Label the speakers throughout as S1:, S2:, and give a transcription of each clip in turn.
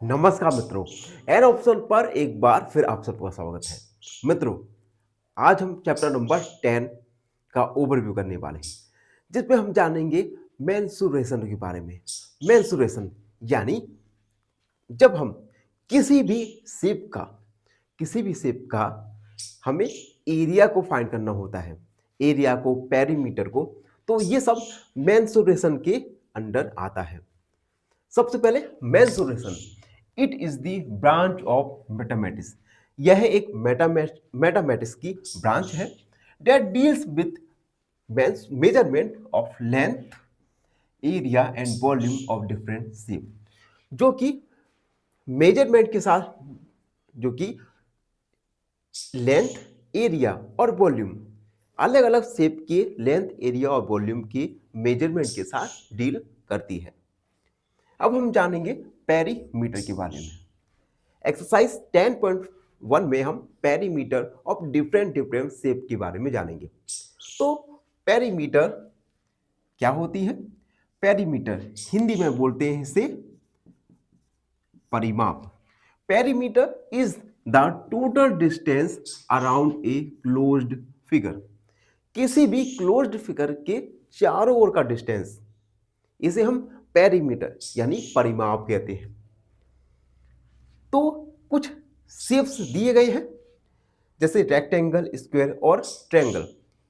S1: नमस्कार मित्रों। An option पर एक बार फिर आप सबका स्वागत है। मित्रों, आज हम चैप्टर नंबर 10 का ओवरव्यू करने वाले हैं, जिसमें हम जानेंगे मेंसुरेशन के बारे में। मेंसुरेशन यानी जब हम किसी भी शेप का किसी भी शेप का हमें एरिया को फाइंड करना होता है, एरिया को, पेरीमीटर को, तो ये सब मेंसुरेशन के अंडर आता है। सबसे पहले mensuration, it is the branch of mathematics. यह एक मैथमेटिक्स की ब्रांच है that deals with measurement of length, area and volume of different shape. जो कि मेजरमेंट के साथ, जो कि लेंथ, एरिया और वॉल्यूम, अलग अलग शेप के लेंथ, एरिया और वॉल्यूम की मेजरमेंट के साथ डील करती है। अब हम जानेंगे पेरीमीटर के बारे में। एक्सरसाइज 10.1 में हम perimeter of different different shape के बारे में जानेंगे। तो पेरीमीटर क्या होती है? पेरीमीटर हिंदी में बोलते हैं इसे परिमाप। Perimeter is the total distance around a closed figure. किसी भी क्लोज्ड फिगर के चारों ओर का डिस्टेंस, इसे हम पेरीमीटर यानी परिमाप कहते हैं। तो कुछ शेप्स दिए गए हैं, जैसे रेक्टेंगल, स्क्वायर और ट्रायंगल।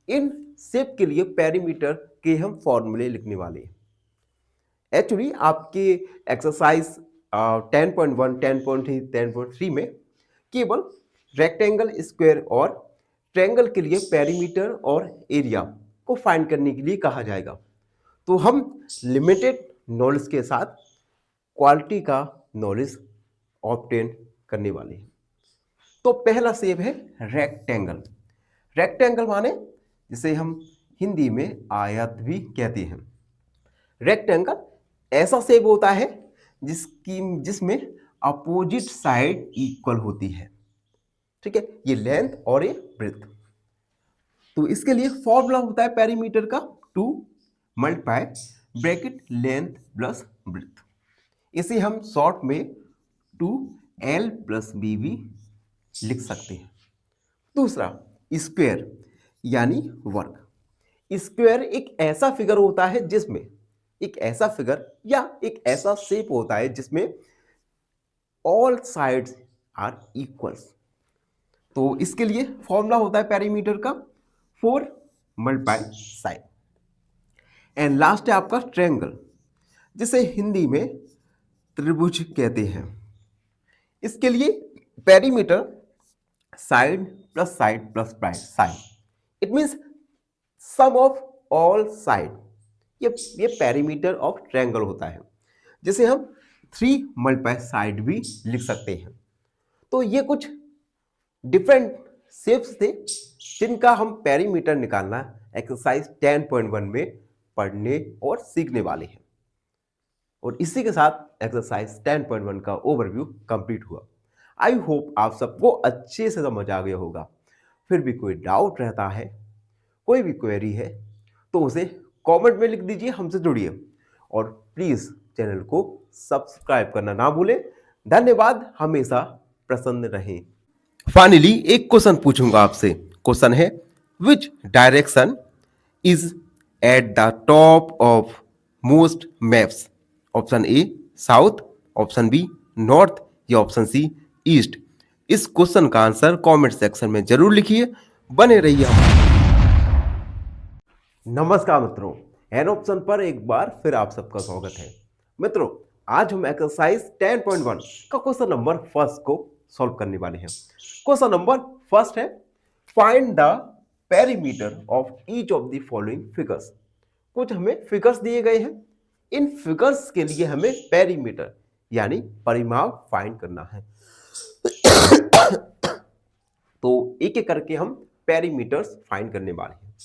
S1: इन शेप के लिए पेरीमीटर के हम फॉर्मूले लिखने वाले हैं। एक्चुअली आपके एक्सरसाइज 10.1, 10.3, 10.3 में केवल रेक्टेंगल, स्क्वायर और ट्रायंगल के लिए पेरीमीटर और एरिया को फाइंड करने के लिए कहा जाएगा। तो हम लिमिटेड नॉलेज के साथ क्वालिटी का नॉलेज ऑब्टेन करने वाले हैं। तो पहला शेप है रेक्टेंगल। रेक्टेंगल माने जिसे हम हिंदी में आयत भी कहते हैं। रेक्टेंगल ऐसा शेप होता है जिसमें अपोजिट साइड इक्वल होती है। ठीक है, ये लेंथ और ये ब्रेथ। तो इसके लिए फॉर्मूला होता है पेरीमीटर का 2 multiply bracket length plus breadth. इसे हम शॉर्ट में 2L प्लस बी भी लिख सकते हैं। दूसरा, स्क्वायर यानी वर्ग। स्क्वायर एक ऐसा फिगर होता है जिसमें एक ऐसा फिगर या एक ऐसा शेप होता है जिसमें ऑल साइड्स आर इक्वल्स। तो इसके लिए फॉर्मूला होता है पेरीमीटर का 4 मल्टीप्लाई साइड। एंड लास्ट है आपका ट्रायंगल, जिसे हिंदी में त्रिभुज कहते हैं। इसके लिए perimeter side plus side plus side, it means sum of all side. ये पेरीमीटर ऑफ ट्रायंगल होता है, जिसे हम 3 मल्टीप्लाई साइड भी लिख सकते हैं। तो ये कुछ डिफरेंट शेप्स थे जिनका हम पेरीमीटर निकालना एक्सरसाइज 10.1 में पढ़ने और सीखने वाले हैं। और इसी के साथ एक्सरसाइज 10.1 का ओवरव्यू कंप्लीट हुआ। आई होप आप सबको अच्छे से समझ आ गया होगा। फिर भी कोई डाउट रहता है, कोई भी क्वेरी है, तो उसे कमेंट में लिख दीजिए, हमसे जुड़िए और प्लीज चैनल को सब्सक्राइब करना ना भूलें। धन्यवाद, हमेशा प्रसन्न रहें। फाइनली एक क्वेश्चन पूछूंगा आपसे। क्वेश्चन है, which direction is at the top of most maps? Option A south, option B north या ऑप्शन सी ईस्ट। इस क्वेश्चन का आंसर कमेंट सेक्शन में जरूर लिखिए। बने रहिए हम। नमस्कार मित्रों, एन ऑप्शन पर एक बार फिर आप सबका स्वागत है। मित्रों, आज हम एक्सरसाइज 10.1 का क्वेश्चन नंबर फर्स्ट को सॉल्व करने वाले हैं। क्वेश्चन नंबर फर्स्ट है, find the perimeter of each of the following figures. कुछ हमें फिगर्स दिए गए हैं, इन फिगर्स के लिए हमें पेरीमीटर यानी परिमाप फाइंड करना है। तो एक एक करके हम पेरीमीटर्स फाइंड करने वाले हैं।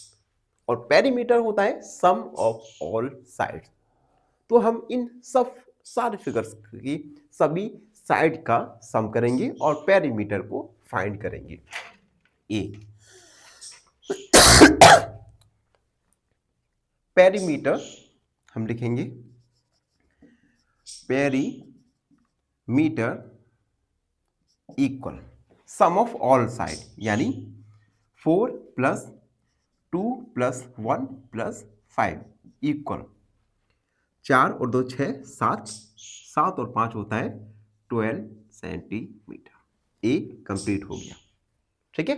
S1: और पेरीमीटर होता है सम ऑफ ऑल साइड्स। तो हम इन सब सारे फिगर्स की सभी साइड का सम करेंगे और पेरीमीटर को फाइंड करेंगे। ए पेरीमीटर हम लिखेंगे perimeter metre equal sum of all side, यानी 4 + 2 + 1 + 5 इक्वल 4 और 2 6 7, 7 और 5 होता है 12 सेंटीमीटर। ए कंप्लीट हो गया। ठीक है।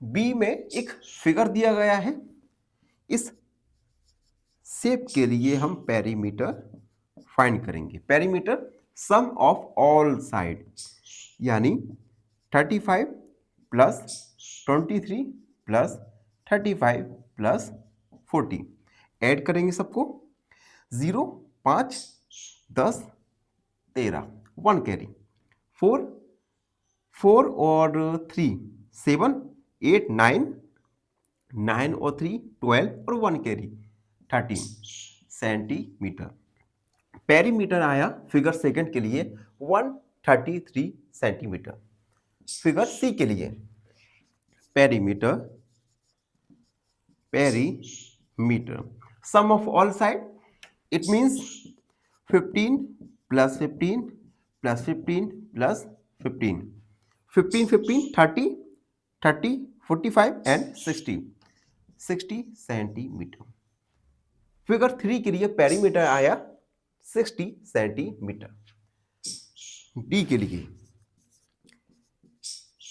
S1: बी में एक फिगर दिया गया है। इस शेप के लिए हम पेरीमीटर फाइंड करेंगे। Perimeter sum of all side, यानी 35 + 23 + 35 + 40 ऐड करेंगे सबको। 0 5 10 13 1 कैरी, 4 4 और 3 7 8 9 9 और 3 12 और 1 कैरी 13 सेंटीमीटर। पेरीमीटर आया फिगर सेकंड के लिए 133 सेंटीमीटर। फिगर सी के लिए perimeter sum of all side, it means 15 + 15 + 15 + 15 15 15 30 30 45 and 60 centimetre. Figure 3 के लिए पेरीमीटर आया 60 सेंटीमीटर। डी के लिए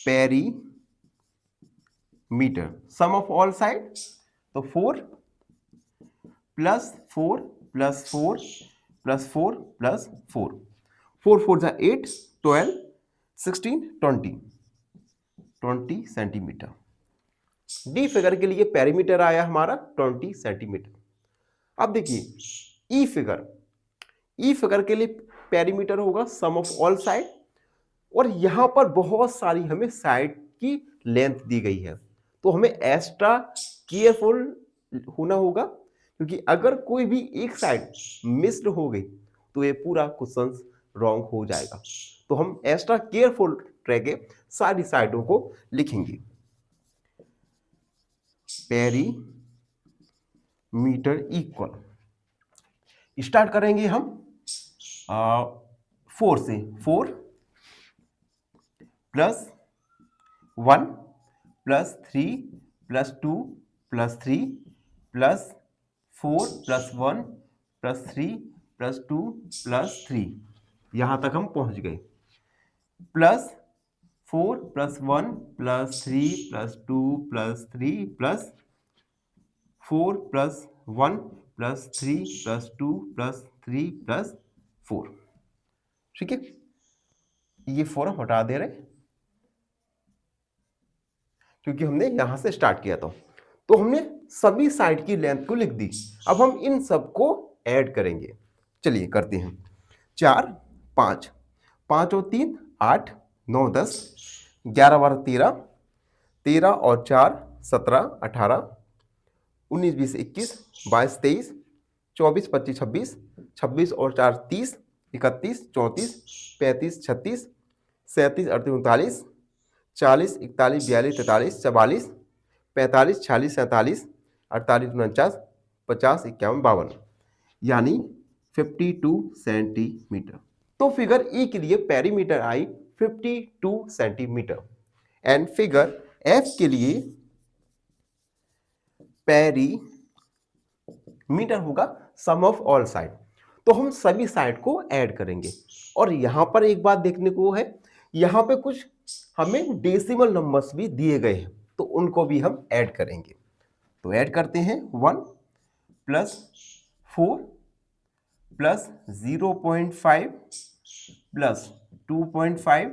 S1: perimeter sum of all side, तो 4 + 4 + 4 + 4 + 4 4 4 जा 8 12 16 20 सेंटीमीटर। डी फिगर के लिए पेरीमीटर आया हमारा 20 सेंटीमीटर। अब देखिए ई फिगर के लिए पेरीमीटर होगा सम ऑफ ऑल साइड, और यहां पर बहुत सारी हमें साइड की लेंथ दी गई है, तो हमें एक्स्ट्रा केयरफुल होना होगा, क्योंकि अगर कोई भी एक साइड मिस्ड हो गई तो ये पूरा क्वेश्चन रॉन्ग हो जाएगा। तो हम एक्स्ट्रा केयरफुल रह के सारी साइडों को लिखेंगे। पेरीमीटर इक्वल, स्टार्ट करेंगे हम 4 से। 4 + 1 + 3 + 2 + 3 + 4 + 1 + 3 + 2 + 3, यहां तक हम पहुंच गए। +4 + 1 + 3 + 2 + 3 + 4 + 1 + 3 + 2 + 3 + 4। ठीक है, ये 4 हम हटा दे रहे हैं क्योंकि हमने यहां से स्टार्ट किया था। तो हमने सभी साइड की लेंथ को लिख दी। अब हम इन सबको ऐड करेंगे। चलिए करते हैं। 4 5 5 और 3 8 9 10 11 12 13 13 और 4 17 18 19 20 21 22 23 24 25 26 26 और 4 30 31 34 35 36 37 38 39 40 41 42 43 44 45 46 47 48 49 50 51 52, यानी 52 सेंटीमीटर। तो फिगर ई के लिए perimeter I 52 centimetre and figure F के लिए पेरीमीटर होगा सम ऑफ ऑल साइड। तो हम सभी साइड को ऐड करेंगे, और यहां पर एक बात देखने को है, यहां पे कुछ हमें डेसिमल नंबर्स भी दिए गए हैं, तो उनको भी हम ऐड करेंगे। तो ऐड करते हैं 1 + 4 + 0.5 + 2.5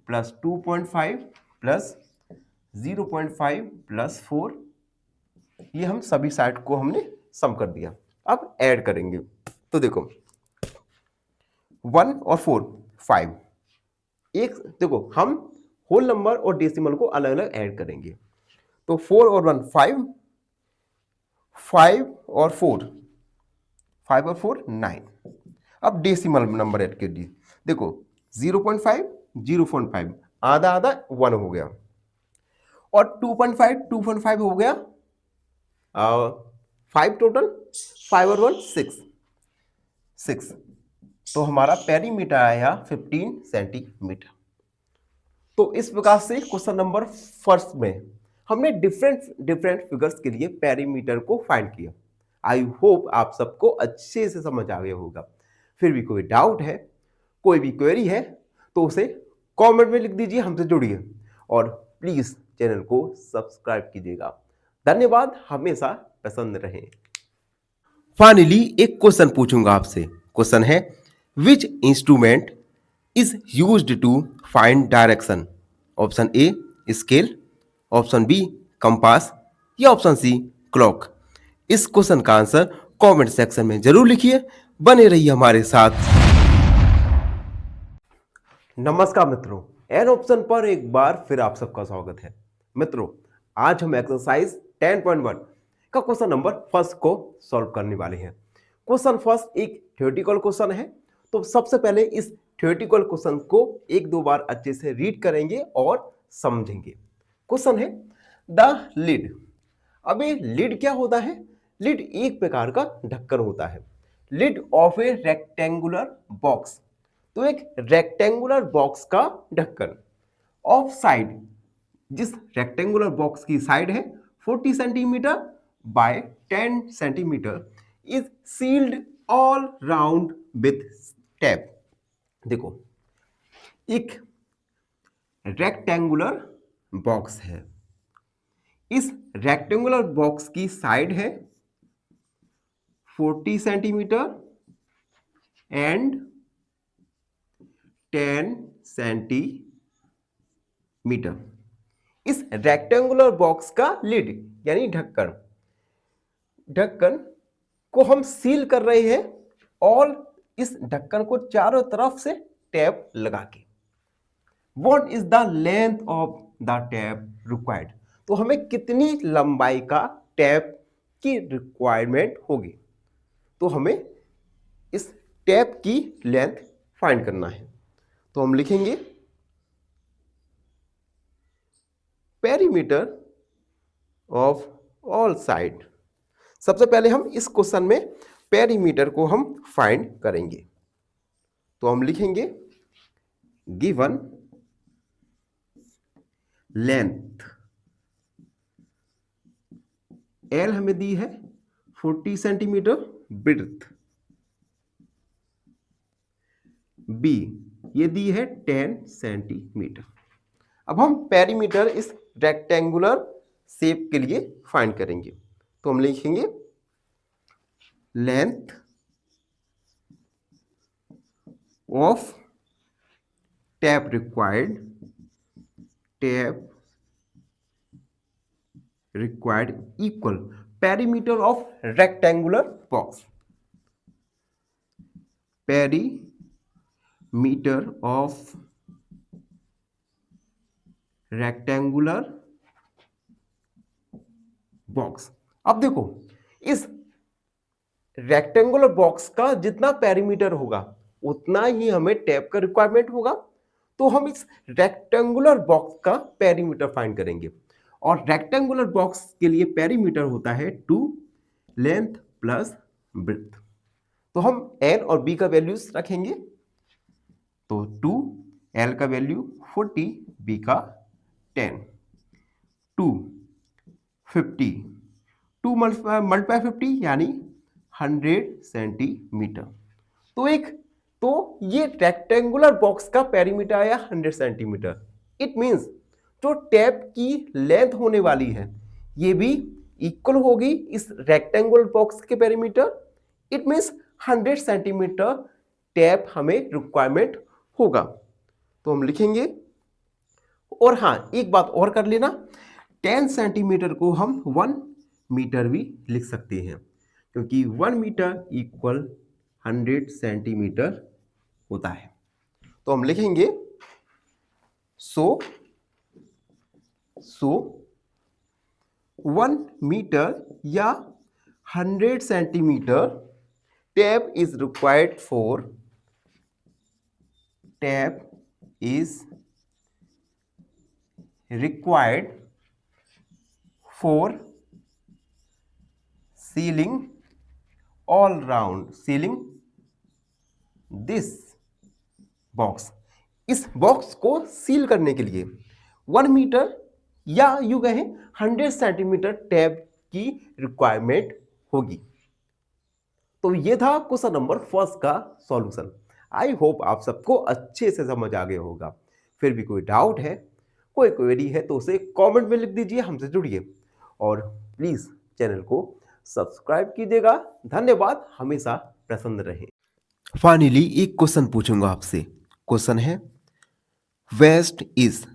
S1: + 2.5 + 0.5 + 4, ये हम सभी साइड को हमने सम कर दिया। अब ऐड करेंगे, तो देखो 1 और 4 5, एक देखो हम होल नंबर और डेसिमल को अलग अलग ऐड करेंगे। तो 4 और 1 5, 5 और 4 5 और 4 9। अब डेसिमल नंबर ऐड कर दिए, देखो 0.5 0.5 आधा आधा 1 हो गया, और 2.5 हो गया 5 टोटल, 5 और 1 6 6, तो हमारा पेरीमीटर आया 15 सेंटीमीटर। तो इस प्रकार से क्वेश्चन नंबर फर्स्ट में हमने डिफरेंट डिफरेंट फिगर्स के लिए पेरीमीटर को फाइंड किया। आई होप आप सबको अच्छे से समझ आ गया होगा। फिर भी कोई डाउट है, कोई भी क्वेरी है, तो उसे कमेंट में लिख दीजिए, हमसे जुड़िए और प्लीज चैनल को सब्सक्राइब कीजिएगा। धन्यवाद, हमेशा पसंद रहें। फाइनली एक क्वेश्चन पूछूंगा आपसे। क्वेश्चन है, which instrument is used to find direction? Option A scale, option B compass या ऑप्शन सी क्लॉक। इस क्वेश्चन का आंसर कमेंट सेक्शन में जरूर लिखिए। बने रहिए हमारे साथ। नमस्कार मित्रों, एन ऑप्शन पर एक बार फिर आप सबका स्वागत है। मित्रों, आज हम एक्सरसाइज 10.1 का क्वेश्चन नंबर फर्स्ट को सॉल्व करने वाले हैं। क्वेश्चन फर्स्ट एक थ्योरेटिकल क्वेश्चन है, तो सबसे पहले इस थ्योरेटिकल क्वेश्चन को एक दो बार अच्छे से रीड करेंगे और समझेंगे। क्वेश्चन है, द लिड। अब ये लिड क्या होता है? लिड एक प्रकार का ढक्कन होता है। Lid of a rectangular box, तो एक रेक्टेंगुलर बॉक्स का ढक्कन। ऑफ साइड, जिस रेक्टेंगुलर बॉक्स की साइड है 40 centimetre by 10 centimetre, is sealed all round with tape. देखो, एक रेक्टेंगुलर बॉक्स है, इस रेक्टेंगुलर बॉक्स की साइड है 40 सेंटीमीटर एंड 10 सेंटीमीटर। इस रेक्टेंगुलर बॉक्स का लिड यानी ढक्कन को हम सील कर रहे हैं और इस ढक्कन को चारों तरफ से टैप लगा के। What is the length of the tap required? तो हमें कितनी लंबाई का टैप की रिक्वायरमेंट होगी? तो हमें इस टैप की लेंथ फाइंड करना है। तो हम लिखेंगे पेरीमीटर ऑफ ऑल साइड। सबसे पहले हम इस क्वेश्चन में पेरीमीटर को हम फाइंड करेंगे। तो हम लिखेंगे गिवन लेंथ L हमें दी है 40 सेंटीमीटर, विड्थ B ये दी है 10 सेंटीमीटर। अब हम पेरीमीटर इस रेक्टेंगुलर शेप के लिए फाइंड करेंगे। तो हम लिखेंगे length of tap required equal perimeter of rectangular box. Perimeter of rectangular box. अब देखो, इस रेक्टेंगुलर बॉक्स का जितना पेरीमीटर होगा उतना ही हमें टैप का रिक्वायरमेंट होगा। तो हम इस रेक्टेंगुलर बॉक्स का पेरीमीटर फाइंड करेंगे और रेक्टेंगुलर बॉक्स के लिए पेरीमीटर होता है 2 लेंथ प्लस ब्रेड्थ। तो हम L और B का वैल्यूज रखेंगे। तो 2 L का वैल्यू 40, B का 10, 2 50, 2 मल्टीप्लाई 50 यानी 100 सेंटीमीटर। तो ये रेक्टेंगुलर बॉक्स का पेरीमीटर आया 100 सेंटीमीटर। इट मींस जो टैप की लेंथ होने वाली है ये भी इक्वल होगी इस रेक्टेंगुलर बॉक्स के perimeter. It means 100 centimetre tap हमें रिक्वायरमेंट होगा। तो हम लिखेंगे, और हाँ एक बात और कर लेना, 10 सेंटीमीटर को हम 1 मीटर भी लिख सकते हैं, क्योंकि 1 मीटर इक्वल 100 सेंटीमीटर होता है। तो हम लिखेंगे सो 1 मीटर या 100 centimetre tap is required for ceiling all round this box, इस बॉक्स को सील करने के लिए 1 मीटर या यूं कहें 100 सेंटीमीटर टेप की रिक्वायरमेंट होगी। तो ये था क्वेश्चन नंबर फर्स्ट का सॉल्यूशन। आई होप आप सबको अच्छे से समझ आ गया होगा। फिर भी कोई डाउट है, कोई क्वेरी है तो उसे कमेंट में लिख दीजिए, हमसे जुड़िए और प्लीज चैनल को सब्सक्राइब कीजिएगा। धन्यवाद, हमेशा प्रसन्न रहें। फाइनली एक क्वेश्चन पूछूंगा आपसे। क्वेश्चन है, west is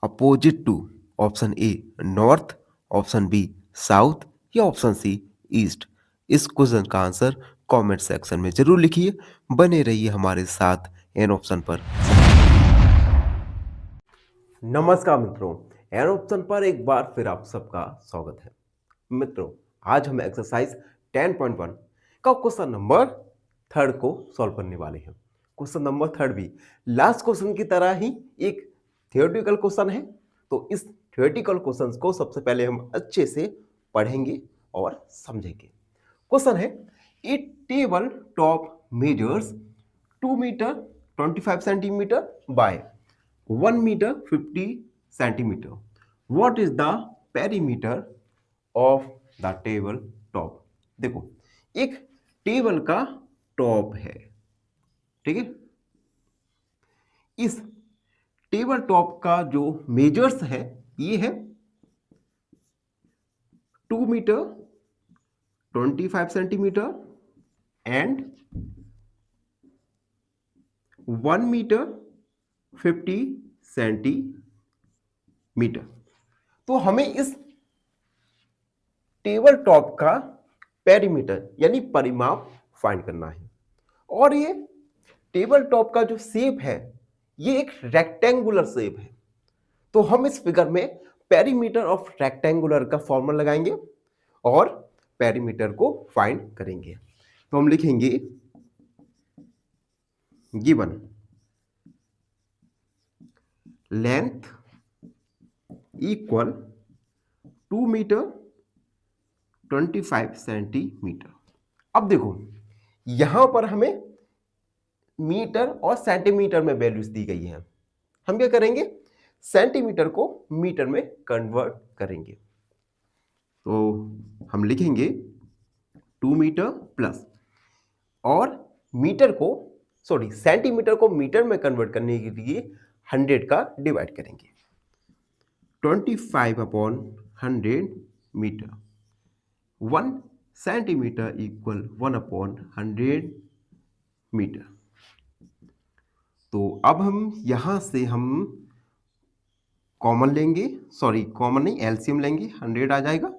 S1: opposite to option A north, option B south या ऑप्शन सी ईस्ट। इस क्वेश्चन का आंसर कमेंट सेक्शन में जरूर लिखिए। बने रहिए हमारे साथ एन ऑप्शन पर। नमस्कार मित्रों, एन ऑप्शन पर एक बार फिर आप सबका स्वागत है। मित्रों, आज हम एक्सरसाइज 10.1 का क्वेश्चन नंबर 3 को सॉल्व करने वाले हैं। क्वेश्चन नंबर 3 भी लास्ट क्वेश्चन की तरह ही एक थियोरेटिकल क्वेश्चन है। तो इस थियोरेटिकल क्वेश्चन को सबसे पहले हम अच्छे से पढ़ेंगे और समझेंगे। क्वेश्चन है, a table top measures 2 metre 25 centimetre by 1 metre 50 centimetre. What is the perimeter of the table top. देखो, एक टेबल का टॉप है, ठीक है। इस टेबल टॉप का जो मेजर्स है ये है 2 metre 25 centimetre and 1 metre 50 centimetre. तो हमें इस टेबल टॉप का पेरीमीटर यानी परिमाप फाइंड करना है। और ये टेबल टॉप का जो शेप है ये एक रेक्टेंगुलर शेप है। तो हम इस फिगर में पेरीमीटर ऑफ रेक्टेंगुलर का फॉर्मूला लगाएंगे और पेरीमीटर को फाइंड करेंगे। तो हम लिखेंगे given length equal 2 metre 25 centimetre. अब देखो, यहां पर हमें मीटर और सेंटीमीटर में वैल्यूज दी गई है। हम क्या करेंगे, सेंटीमीटर को मीटर में कन्वर्ट करेंगे। तो हम लिखेंगे 2 मीटर प्लस, और मीटर को सेंटीमीटर को मीटर में कन्वर्ट करने के लिए 100 का डिवाइड करेंगे। 25/100 मीटर, 1 सेंटीमीटर इक्वल 1/100 मीटर। तो अब हम यहां से हम कॉमन लेंगे, कॉमन नहीं, एलसीएम लेंगे, 100 आ जाएगा।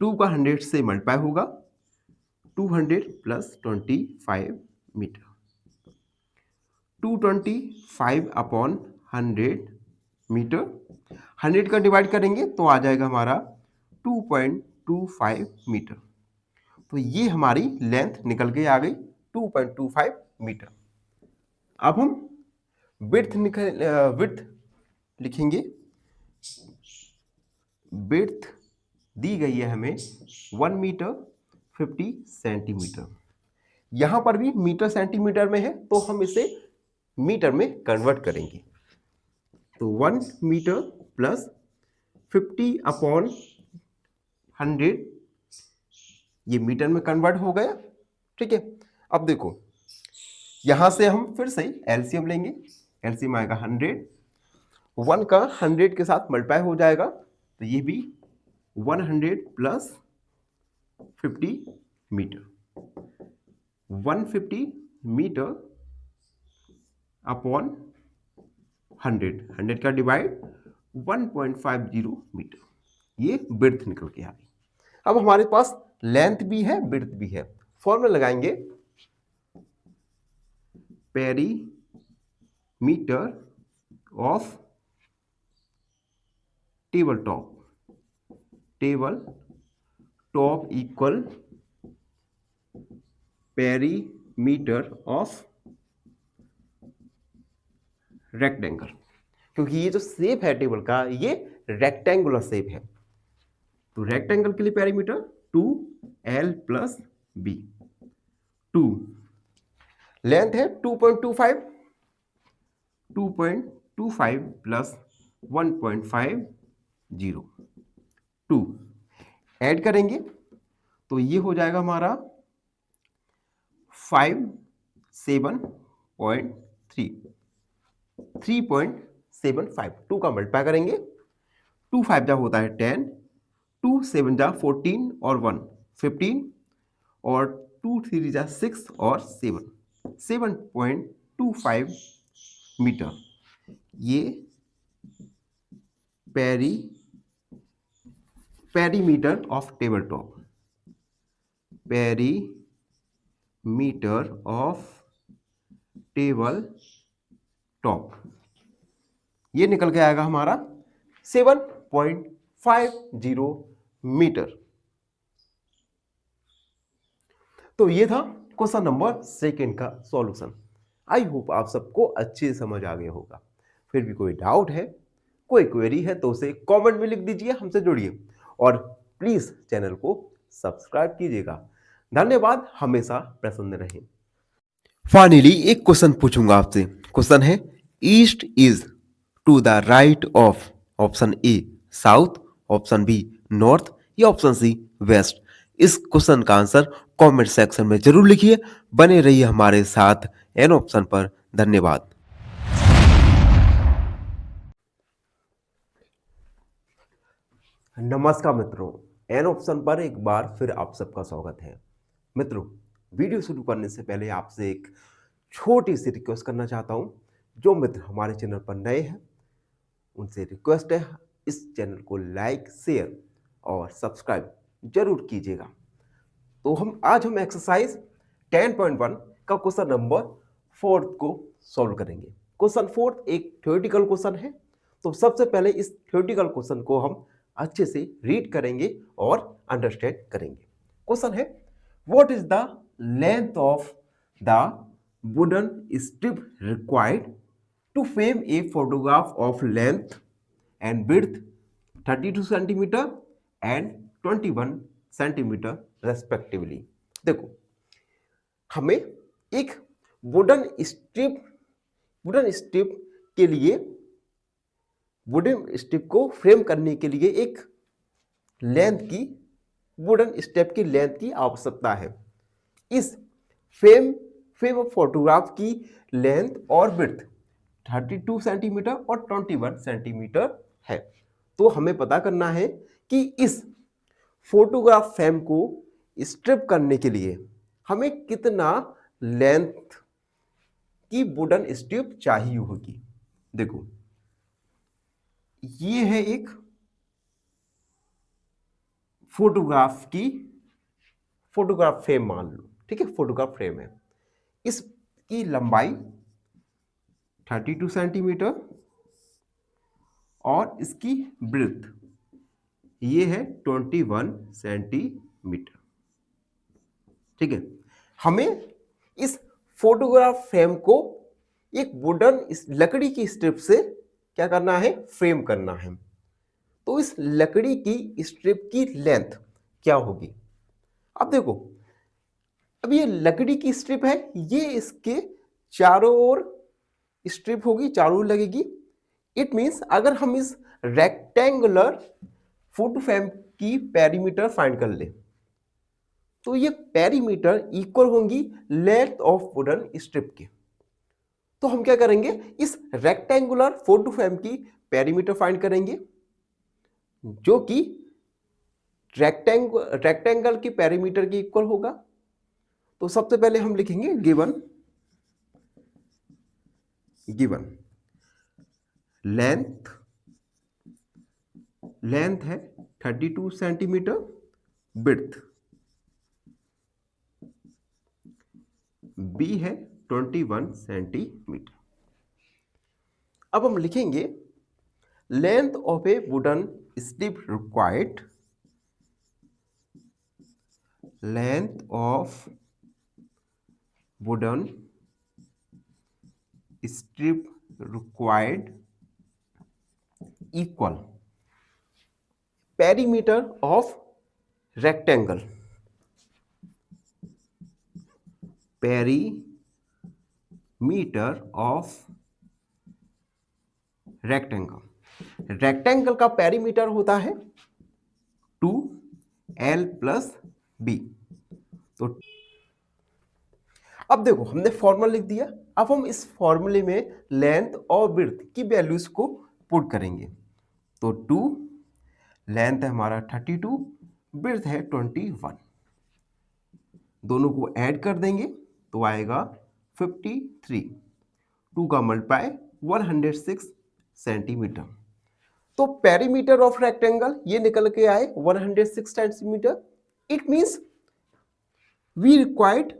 S1: 2 का 100 से मल्टीप्लाई होगा, 200 प्लस 25 मीटर। 225/100 मीटर, 100 का डिवाइड करेंगे तो आ जाएगा हमारा 2.25 मीटर। तो ये हमारी लेंथ निकल के आ गई 2.25 मीटर। अब हम विड्थ लिखेंगे। विड्थ दी गई है हमें 1 मीटर 50 सेंटीमीटर। यहां पर भी मीटर सेंटीमीटर में है तो हम इसे मीटर में कन्वर्ट करेंगे। तो 1 मीटर प्लस 50/100 ये मीटर में कन्वर्ट हो गया, ठीक है। अब देखो, यहां से हम फिर से एलसीएम लेंगे। एलसीएम आएगा 100, 1 का 100 के साथ मल्टीप्लाई हो जाएगा तो ये भी 100 प्लस 50 मीटर, 150 मीटर अपॉन 100 का डिवाइड 1.50 मीटर। ये विड्थ निकल के आ गई। अब हमारे पास लेंथ भी है, विड्थ भी है। फॉर्मूला लगाएंगे, perimeter of table top equal perimeter of rectangle. क्योंकि ये जो शेप है टेबल का ये रेक्टेंगुलर शेप है, तो रेक्टेंगल के लिए perimeter 2L plus B. 2 length है 2.25, 2.25 प्लस 1.50, 2 ऐड करेंगे तो ये हो जाएगा हमारा 5.7.3, 3.75, 2 का मल्टीप्लाई करेंगे, 2 5 जा होता है 10, 2 7 जा 14 और 1 15 और 2 3 जा 6 और 7, 7.25 मीटर। ये perimeter of table top, perimeter of table top, ये निकल के आएगा हमारा 7.50 मीटर। तो ये था क्वेश्चन नंबर सेकंड का सॉल्यूशन। आई होप आप सबको अच्छे से समझ आ गया होगा। फिर भी कोई डाउट है, कोई क्वेरी है तो उसे कमेंट में लिख दीजिए, हमसे जुड़िए और प्लीज चैनल को सब्सक्राइब कीजिएगा। धन्यवाद, हमेशा प्रसन्न रहें। फाइनली एक क्वेश्चन पूछूंगा आपसे। क्वेश्चन है east is to the right of option A south, option B north या ऑप्शन सी वेस्ट। इस क्वेश्चन का आंसर कमेंट सेक्शन में जरूर लिखिए। बने रहिए हमारे साथ एन ऑप्शन पर। धन्यवाद। नमस्कार मित्रों, एन ऑप्शन पर एक बार फिर आप सबका स्वागत है। मित्रों, वीडियो शुरू करने से पहले आपसे एक छोटी सी रिक्वेस्ट करना चाहता हूं। जो मित्र हमारे चैनल पर नए हैं उनसे रिक्वेस्ट है इस चैनल को लाइक, शेयर और सब्सक्राइब जरूर कीजिएगा। तो आज हम एक्सरसाइज 10.1 का क्वेश्चन नंबर 4 को सॉल्व करेंगे। क्वेश्चन 4 एक थ्योरेटिकल क्वेश्चन है। तो सबसे पहले इस थ्योरेटिकल क्वेश्चन को हम अच्छे से रीड करेंगे और अंडरस्टैंड करेंगे। क्वेश्चन है what is the length of the wooden strip required to frame a photograph of length and width 32 centimetre and 21 centimetre respectively. देखो, हमें एक वुडन स्ट्रिप के लिए, वुडन स्ट्रिप को फ्रेम करने के लिए एक लेंथ की, वुडन स्ट्रिप की लेंथ की आवश्यकता है। इस फ्रेम ऑफ फोटोग्राफ की लेंथ और विड्थ 32 सेंटीमीटर और 21 सेंटीमीटर है। तो हमें पता करना है कि इस फोटोग्राफ फ्रेम को स्ट्रिप करने के लिए हमें कितना लेंथ की वुडन स्ट्रिप चाहिए होगी। देखो, ये है एक फोटोग्राफ फ्रेम मान लो, ठीक है, फोटोग्राफ फ्रेम है। इसकी लंबाई 32 सेंटीमीटर और इसकी ब्रेड्थ ये है 21 सेंटीमीटर, ठीक है। हमें इस फोटोग्राफ फ्रेम को एक वुडन लकड़ी की स्ट्रिप से क्या करना है, फ्रेम करना है। तो इस लकड़ी की स्ट्रिप की लेंथ क्या होगी? अब देखो, अब ये लकड़ी की स्ट्रिप है, ये इसके चारों ओर स्ट्रिप होगी, चारों ओर लगेगी। इट मींस अगर हम इस रेक्टेंगुलर फोटो फ्रेम की पेरीमीटर फाइंड कर ले तो ये पेरीमीटर इक्वल होंगी लेंथ ऑफ वुडन स्ट्रिप के। तो हम क्या करेंगे, इस रेक्टेंगुलर फोटो फ्रेम की पेरीमीटर फाइंड करेंगे जो कि रेक्टेंगल की पेरीमीटर की इक्वल होगा। तो सबसे पहले हम लिखेंगे गिवन लेंथ है 32 सेंटीमीटर, विड्थ बी है 21 सेंटीमीटर। अब हम लिखेंगे length of a wooden strip required, length of wooden strip required equal perimeter of rectangle, perimeter metre of rectangle. Rectangle का पेरीमीटर होता है 2l प्लस बी। तो अब देखो हमने फॉर्मूला लिख दिया। अब हम इस फॉर्मूले में लेंथ और विड्थ की वैल्यूज को पुट करेंगे। तो 2 लेंथ है हमारा 32, विड्थ है 21, दोनों को ऐड कर देंगे तो आएगा 53। 2 का मल्टीप्लाई 106 सेंटीमीटर। तो पेरीमीटर ऑफ रेक्टेंगल ये निकल के आए 106 centimetre. It means we required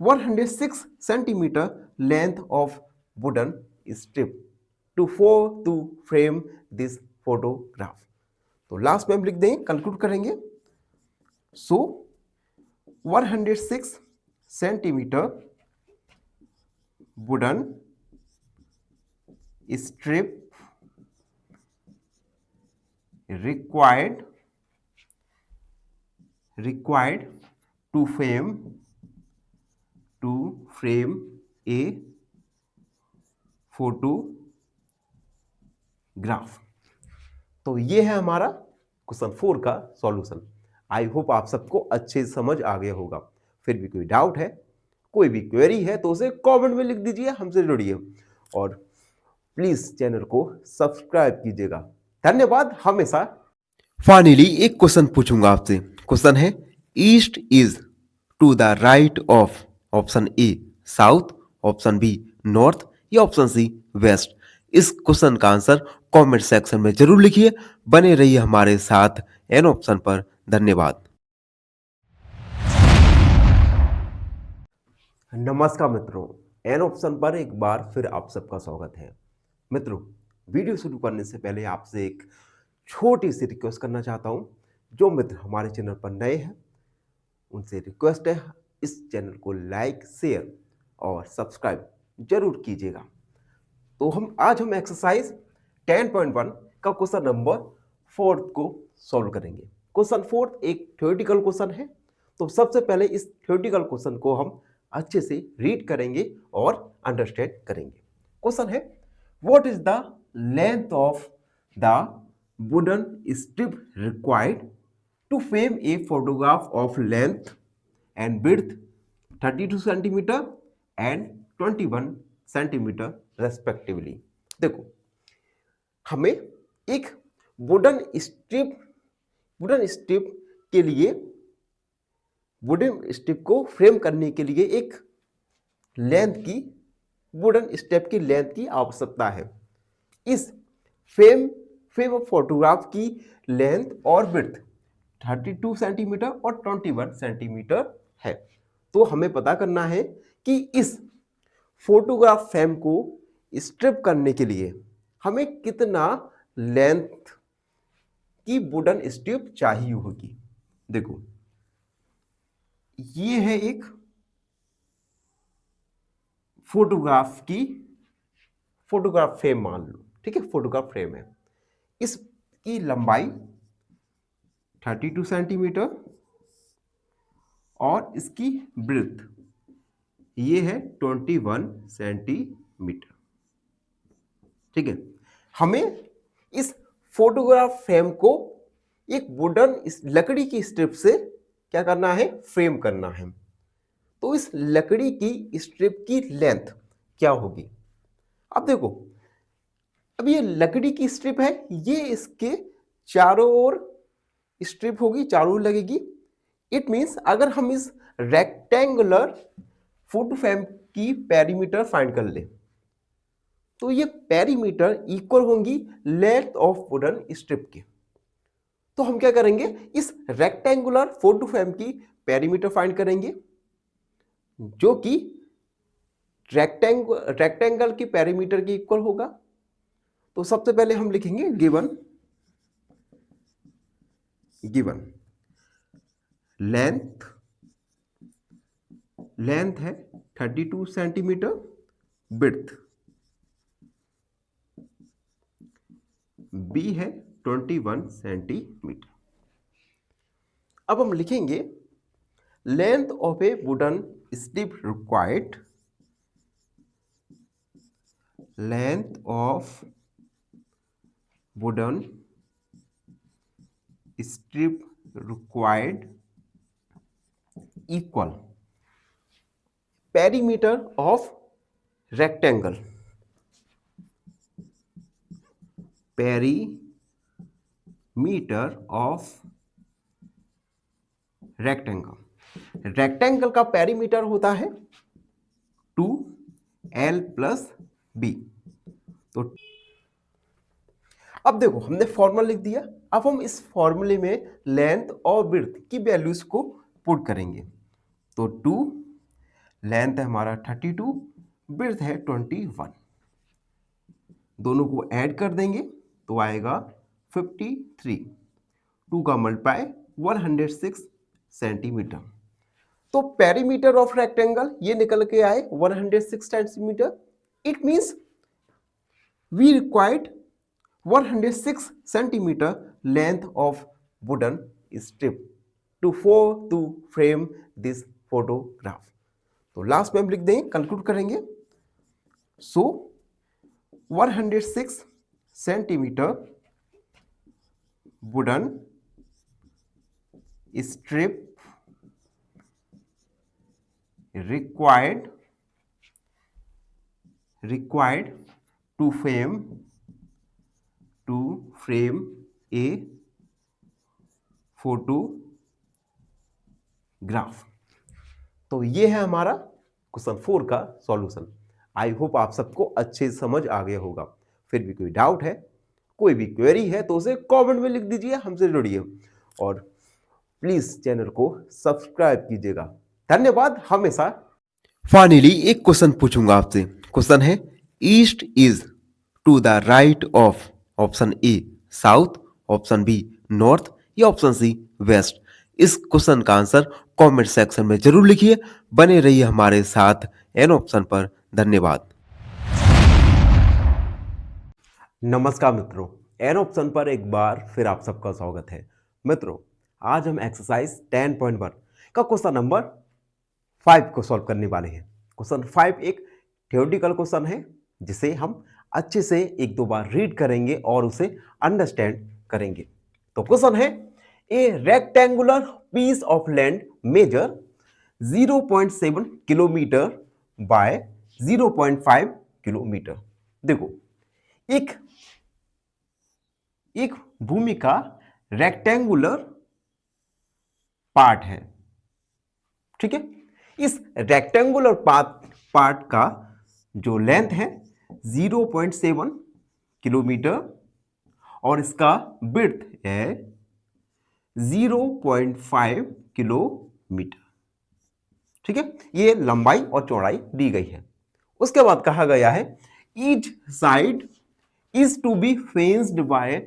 S1: 106 centimeter length of wooden strip to frame this photograph। तो लास्ट में हम लिख देंगे, कंक्लूड करेंगे। So 106 centimetre wooden strip required to frame a photograph। तो ये है हमारा क्वेश्चन 4 का सॉल्यूशन। आई होप आप सबको अच्छे से समझ आ गया होगा। फिर भी कोई डाउट है, कोई भी क्वेरी है तो उसे कमेंट में लिख दीजिए, हमसे जुड़िए और प्लीज चैनल को सब्सक्राइब कीजिएगा। धन्यवाद हमेशा। फाइनली एक क्वेश्चन पूछूंगा आपसे। क्वेश्चन है east is to the right of option A south, option B north या ऑप्शन सी वेस्ट। इस क्वेश्चन का आंसर कमेंट सेक्शन में जरूर लिखिए। बने रहिए हमारे साथ एन ऑप्शन पर। धन्यवाद। नमस्कार मित्रों, एन ऑप्शन पर एक बार फिर आप सबका स्वागत है। मित्रों, वीडियो शुरू करने से पहले आपसे एक छोटी सी रिक्वेस्ट करना चाहता हूं। जो मित्र हमारे चैनल पर नए हैं उनसे रिक्वेस्ट है इस चैनल को लाइक, शेयर और सब्सक्राइब जरूर कीजिएगा। तो आज हम एक्सरसाइज 10.1 का क्वेश्चन नंबर 4 को सॉल्व करेंगे। क्वेश्चन 4 एक थ्योरेटिकल क्वेश्चन है। तो सबसे पहले इस थ्योरेटिकल क्वेश्चन को हम अच्छे से रीड करेंगे और अंडरस्टैंड करेंगे। क्वेश्चन है what is the length of the wooden strip required to frame a photograph of length and width 32 centimetre and 21 centimetre respectively. देखो हमें एक वुडन स्ट्रिप के लिए, वुडन स्ट्रिप को फ्रेम करने के लिए एक लेंथ की, वुडन स्ट्रिप की लेंथ की आवश्यकता है। इस फ्रेम फोटोग्राफ की लेंथ और विड्थ 32 सेंटीमीटर और 21 सेंटीमीटर है। तो हमें पता करना है कि इस फोटोग्राफ फ्रेम को स्ट्रिप करने के लिए हमें कितना लेंथ की वुडन स्ट्रिप चाहिए होगी। देखो ये है एक फोटोग्राफ फ्रेम मान लो, ठीक है, फोटोग्राफ फ्रेम है। इसकी लंबाई 32 सेंटीमीटर और इसकी ब्रेड्थ ये है 21 सेंटीमीटर, ठीक है। हमें इस फोटोग्राफ फ्रेम को एक वुडन लकड़ी की स्ट्रिप से क्या करना है, फ्रेम करना है। तो इस लकड़ी की स्ट्रिप की लेंथ क्या होगी। अब देखो, अब ये लकड़ी की स्ट्रिप है, ये इसके चारों ओर स्ट्रिप होगी, चारों ओर लगेगी। इट मींस अगर हम इस रेक्टेंगुलर फोटो फ्रेम की पेरीमीटर फाइंड कर ले तो ये पेरीमीटर इक्वल होंगी लेंथ ऑफ वुडन स्ट्रिप के। तो हम क्या करेंगे, इस रेक्टेंगुलर फोटो फ्रेम की पेरीमीटर फाइंड करेंगे जो कि रेक्टेंगल की पेरीमीटर के इक्वल होगा। तो सबसे पहले हम लिखेंगे गिवन लेंथ है 32 सेंटीमीटर, विड्थ बी है 21 सेंटीमीटर। अब हम लिखेंगे length of a wooden strip required length of wooden strip required equal perimeter of rectangle, perimeter of rectangle. Rectangle का पेरीमीटर होता है 2l+b। तो अब देखो हमने फॉर्मूला लिख दिया, अब हम इस फॉर्मूले में लेंथ और विड्थ की वैल्यूज को पुट करेंगे। तो 2 लेंथ है हमारा 32, विड्थ है 21, दोनों को ऐड कर देंगे तो आएगा 53। 2 का मल्टीप्लाई 106 सेंटीमीटर। तो पेरीमीटर ऑफ रेक्टेंगल ये निकल के आए 106 centimetre. It means we required 106 centimetre length of wooden strip to frame this photograph. तो लास्ट में हम लिख देंगे, कंक्लूड करेंगे। So 106 centimetre wooden strip required to frame a photograph। तो ये है हमारा क्वेश्चन 4 का सॉल्यूशन। आई होप आप सबको अच्छे से समझ आ गया होगा। फिर भी कोई डाउट है, कोई भी क्वेरी है तो उसे कमेंट में लिख दीजिए, हमसे जुड़िए और प्लीज चैनल को सब्सक्राइब कीजिएगा। धन्यवाद हमेशा। फाइनली एक क्वेश्चन पूछूंगा आपसे। क्वेश्चन है east is to the right of option A south, option B north या ऑप्शन सी वेस्ट। इस क्वेश्चन का आंसर कमेंट सेक्शन में जरूर लिखिए। बने रहिए हमारे साथ एन ऑप्शन पर। धन्यवाद। नमस्कार मित्रों, एन ऑप्शन पर एक बार फिर आप सबका स्वागत है। मित्रों आज हम एक्सरसाइज 10.1 का क्वेश्चन नंबर 5 को सॉल्व करने वाले हैं। क्वेश्चन 5 एक थ्योरेटिकल क्वेश्चन है जिसे हम अच्छे से एक दो बार रीड करेंगे और उसे अंडरस्टैंड करेंगे। तो क्वेश्चन है a rectangular piece of land measure 0.7 kilometre by 0.5 kilometre. देखो एक भूमि का रेक्टेंगुलर पार्ट है, ठीक है। इस रेक्टेंगुलर पार्ट का जो लेंथ है 0.7 किलोमीटर और इसका विड्थ है 0.5 किलोमीटर, ठीक है। ये लंबाई और चौड़ाई दी गई है। उसके बाद कहा गया है each side is to be fenced by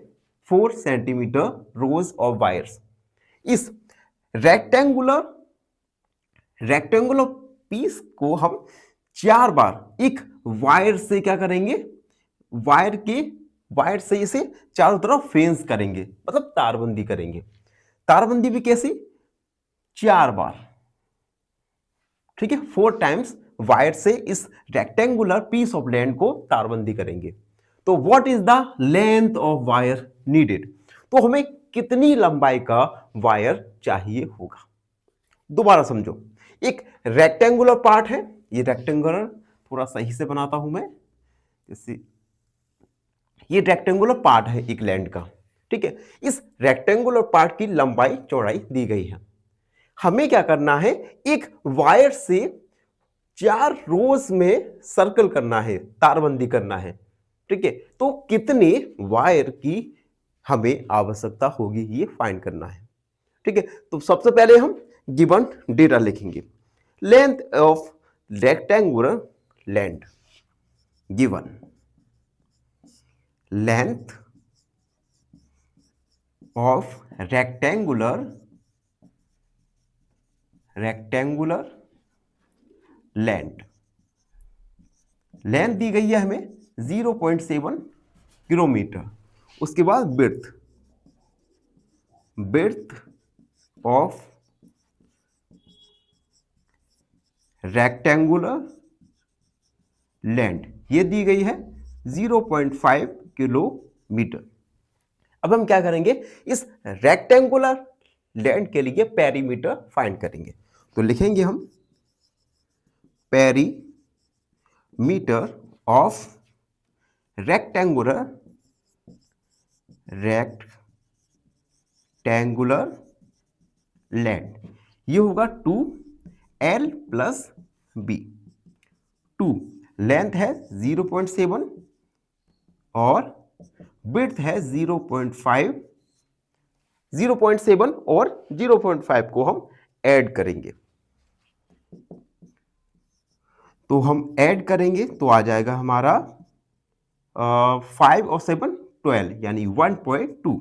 S1: 4 centimetre rows of wires. इस रेक्टेंगुलर पीस को हम 4 बार एक वायर से क्या करेंगे, वायर से इसे चारों तरफ फेंस करेंगे, मतलब तारबंदी करेंगे। तारबंदी भी कैसी, 4 बार, ठीक है। 4 टाइम्स वायर से इस रेक्टेंगुलर पीस ऑफ लैंड को तारबंदी करेंगे। तो what is the length of wire needed, तो हमें कितनी लंबाई का वायर चाहिए होगा। दोबारा समझो, एक रेक्टेंगुलर पार्ट है, ये रेक्टेंगुलर थोड़ा सही से बनाता हूं मैं, जैसे ये रेक्टेंगुलर पार्ट है एक लैंड का, ठीक है। इस रेक्टेंगुलर पार्ट की लंबाई चौड़ाई दी गई है। हमें क्या करना है, एक वायर से 4 रोज में सर्कल करना है, तारबंदी करना है, ठीक है। तो कितने वायर की हमें आवश्यकता होगी ये फाइंड करना है, ठीक है। तो सबसे पहले हम गिवन डेटा लिखेंगे। Length of rectangular land given, length of rectangular land, length दी गई है हमें 0.7 किलोमीटर। उसके बाद विड्थ ऑफ रेक्टेंगुलर लैंड ये दी गई है 0.5 किलोमीटर। अब हम क्या करेंगे, इस रेक्टेंगुलर लैंड के लिए पेरीमीटर फाइंड करेंगे। तो लिखेंगे हम पेरीमीटर ऑफ रेक्टेंगुलर लैंड, ये होगा 2L प्लस बी। 2 लेंथ है 0.7 और विड्थ है 0.5, 0.7 और 0.5 को हम ऐड करेंगे। तो हम ऐड करेंगे तो आ जाएगा हमारा 5 और 7 12, यानी 1.2।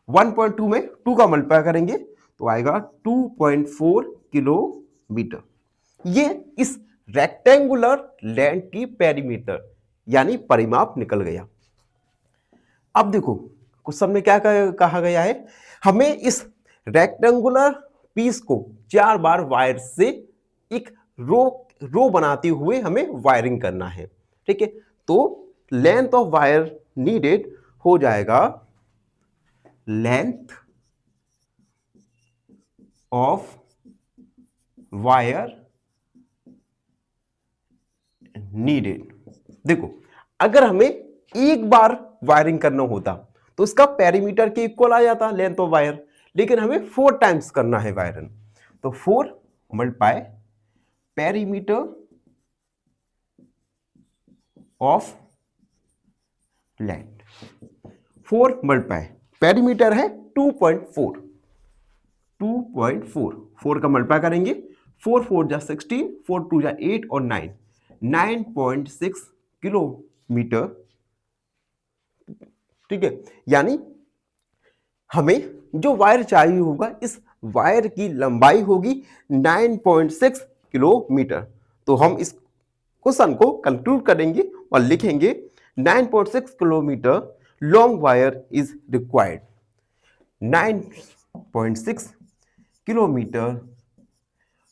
S1: 1.2 में 2 का मल्टीप्लाई करेंगे तो आएगा 2.4 किलोमीटर। ये इस रेक्टेंगुलर लैंड की पेरीमीटर यानी परिमाप निकल गया। अब देखो क्वेश्चन में क्या कहा गया है, हमें इस रेक्टेंगुलर पीस को 4 बार वायर से एक रो बनाते हुए हमें वायरिंग करना है। ठीक है, तो लेंथ ऑफ वायर नीडेड हो जाएगा लेंथ ऑफ वायर नीडेड। देखो अगर हमें एक बार वायरिंग करना होता तो इसका पेरीमीटर के इक्वल आ जाता लेंथ ऑफ वायर, लेकिन हमें 4 टाइम्स करना है वायरिंग। तो 4 multiply perimeter of land, 4 multiply perimeter है 2.4, 2.4 4 का मल्टीप्लाई करेंगे, 4 4 जा 16, 4 2 जा 8 और 9, 9.6 किलोमीटर। ठीक है, यानी हमें जो वायर चाहिए होगा इस वायर की लंबाई होगी 9.6 किलोमीटर। तो हम इस क्वेश्चन को कंक्लूड करेंगे और लिखेंगे 9.6 kilometre long wire is required. 9.6 kilometre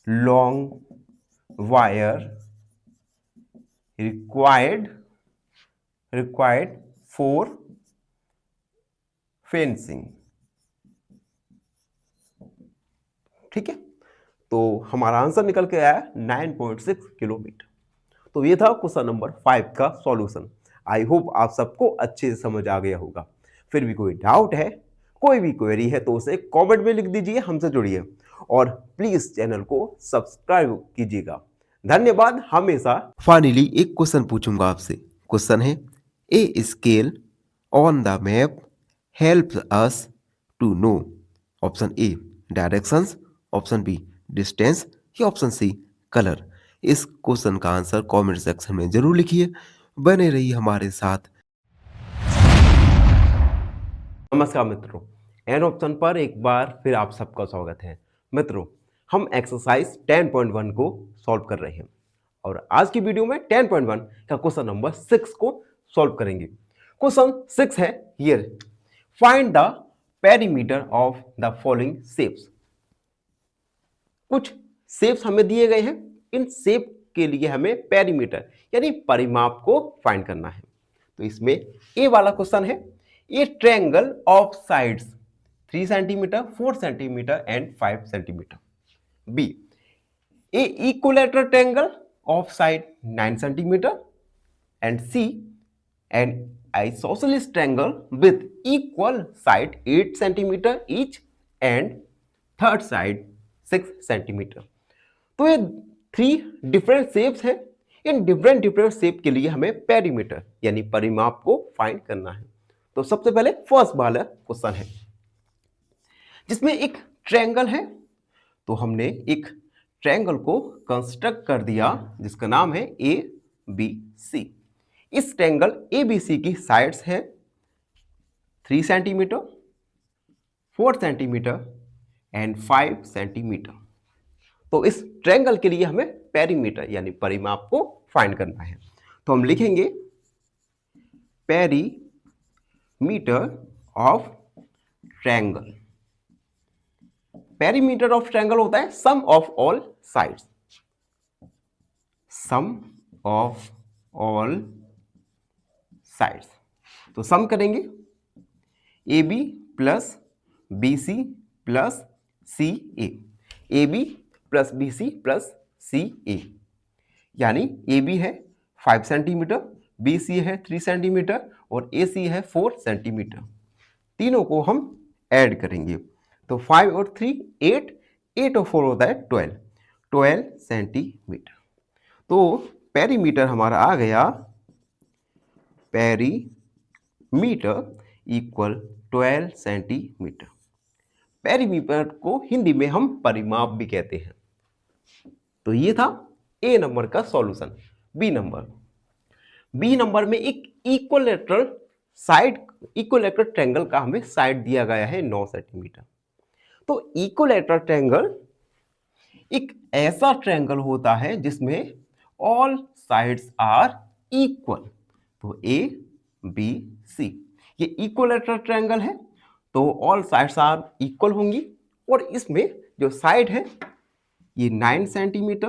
S1: long wire required for fencing. ठीक है, तो हमारा आंसर निकल के आया 9.6 किलोमीटर। तो ये था क्वेश्चन नंबर 5 का सॉल्यूशन। आई होप आप सबको अच्छे से समझ आ गया होगा। फिर भी कोई डाउट है, कोई भी क्वेरी है तो उसे कमेंट में लिख दीजिए, हमसे जुड़िए और प्लीज चैनल को सब्सक्राइब कीजिएगा। धन्यवाद हमेशा। फाइनली एक क्वेश्चन पूछूंगा आपसे। क्वेश्चन है, a scale on the map helps us to know option A directions, option B distance या ऑप्शन सी कलर। इस क्वेश्चन का आंसर कमेंट सेक्शन में जरूर लिखिए। बने रहिए हमारे साथ। नमस्कार मित्रों, एन ऑप्शन पर एक बार फिर आप सबका स्वागत है। मित्रों, हम एक्सरसाइज 10.1 को सॉल्व कर रहे हैं और आज की वीडियो में 10.1 का क्वेश्चन नंबर 6 को सॉल्व करेंगे। क्वेश्चन 6 है here, find the perimeter of the following shapes. कुछ शेप्स हमें दिए गए हैं, इन शेप के लिए हमें पेरीमीटर यानी परिमाप को फाइंड करना है। तो इसमें ए वाला क्वेश्चन है, a triangle of sides 3 centimetre, 4 centimetre and 5 centimetre. B, a equilateral triangle of side 9 centimetre and C an isosceles triangle with equal side 8 centimetre each and third side 6 centimetre. तो ये 3 different shapes हैं। In different shape के लिए हमें perimeter यानी परिमाप को find करना है। तो सबसे पहले फर्स्ट वाला क्वेश्चन है जिसमें एक ट्रायंगल है। तो हमने एक ट्रायंगल को कंस्ट्रक्ट कर दिया जिसका नाम है ए बी सी। इस ट्रायंगल ए बी सी की साइड्स है 3 सेंटीमीटर, 4 सेंटीमीटर एंड 5 सेंटीमीटर। तो इस ट्रायंगल के लिए हमें पेरीमीटर यानी परिमाप को फाइंड करना है। तो हम लिखेंगे perimeter of triangle. Perimeter of triangle होता है sum of all sides, sum of all sides. तो सम करेंगे A B plus B C plus C A, A B plus B C plus C A, यानी A B है 5 centimetre, B C है 3 centimetre और ए सी है 4 centimetre. तीनों को हम ऐड करेंगे तो 5 और 3 8, 8 और 4 होता है 12 सेंटीमीटर। तो पेरीमीटर हमारा आ गया, पेरीमीटर इक्वल 12 सेंटीमीटर। पेरीमीटर को हिंदी में हम परिमाप भी कहते हैं। तो ये था ए नंबर का सॉल्यूशन। बी नंबर में एक इक्विलैटरल ट्रायंगल का हमें साइड दिया गया है 9 सेंटीमीटर। तो इक्विलैटरल ट्रायंगल एक ऐसा ट्रायंगल होता है जिसमें ऑल साइड्स आर इक्वल। तो ए बी सी ये इक्विलैटरल ट्रायंगल है, तो ऑल साइड्स आर इक्वल होंगी और इसमें जो साइड है ये 9 सेंटीमीटर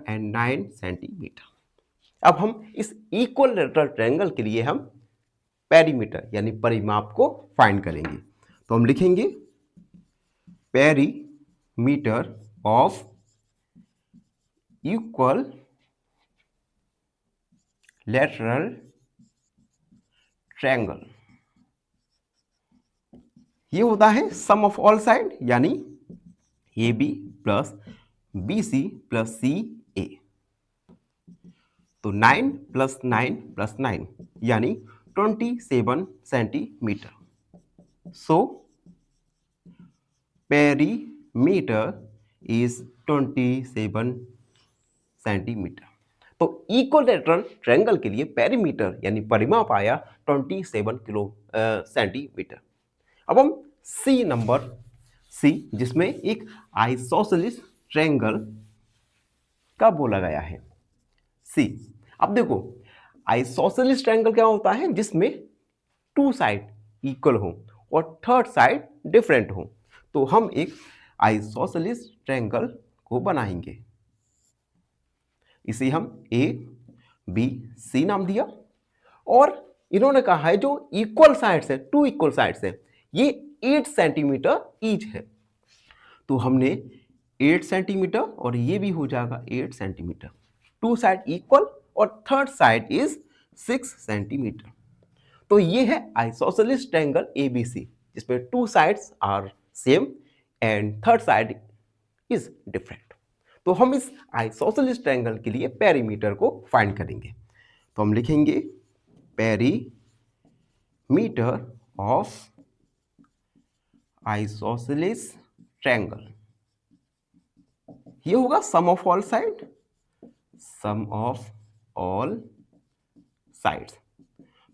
S1: एंड 9 सेंटीमीटर। अब हम इस इक्विलैटरल ट्रायंगल के लिए हम पेरीमीटर यानी परिमाप को फाइंड करेंगे। तो हम लिखेंगे पेरीमीटर ऑफ इक्विलैटरल ट्रायंगल, ये होता है सम ऑफ ऑल साइड यानी A B plus B C plus C A. तो 9 प्लस 9 प्लस 9 यानी 27 centimetre. So perimeter is 27 centimetre. तो इक्विलैटरल ट्रायंगल के लिए पेरीमीटर यानी परिमाप आया 27 सेंटीमीटर। अब हम सी जिसमें एक आइसोसेलेस ट्रायंगल का बोला गया है सी। अब देखो आइसोसेलेस ट्रायंगल क्या होता है, जिसमें 2 साइड इक्वल हो और थर्ड साइड डिफरेंट हो। तो हम एक आइसोसेलेस ट्रायंगल को बनाएंगे, इसे हम ए बी सी नाम दिया। और इन्होंने कहा है जो इक्वल साइड्स है, 2 इक्वल साइड्स है, ये 8 सेंटीमीटर ईच है। तो हमने 8 सेंटीमीटर और ये भी हो जाएगा 8 सेंटीमीटर, 2 साइड इक्वल और थर्ड साइड इज 6 सेंटीमीटर। तो ये है आइसोसेलेस ट्रायंगल एबीसी जिसमें 2 sides are same and third side is different. तो हम इस आइसोसेलेस ट्रायंगल के लिए पेरीमीटर को फाइंड करेंगे। तो हम लिखेंगे पेरीमीटर ऑफ आइसोसेलेस ट्रायंगल, ये होगा sum of all side, sum of all sides.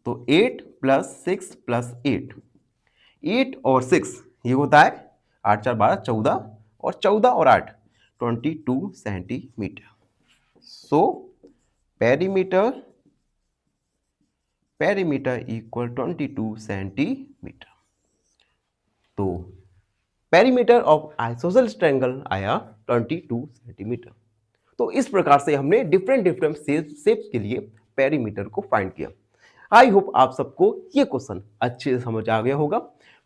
S1: तो 8 प्लस 6 प्लस 8, 8 और 6 ये होता है 8 4 12 14 और 14 और 8 22 centimetre. So perimeter equal 22 centimetre. तो पेरीमीटर ऑफ आइसोसेलेस ट्रायंगल आया 22 सेंटीमीटर। तो इस प्रकार से हमने डिफरेंट शेप्स के लिए पेरीमीटर को फाइंड किया। आई होप आप सबको ये क्वेश्चन अच्छे से समझ आ गया होगा।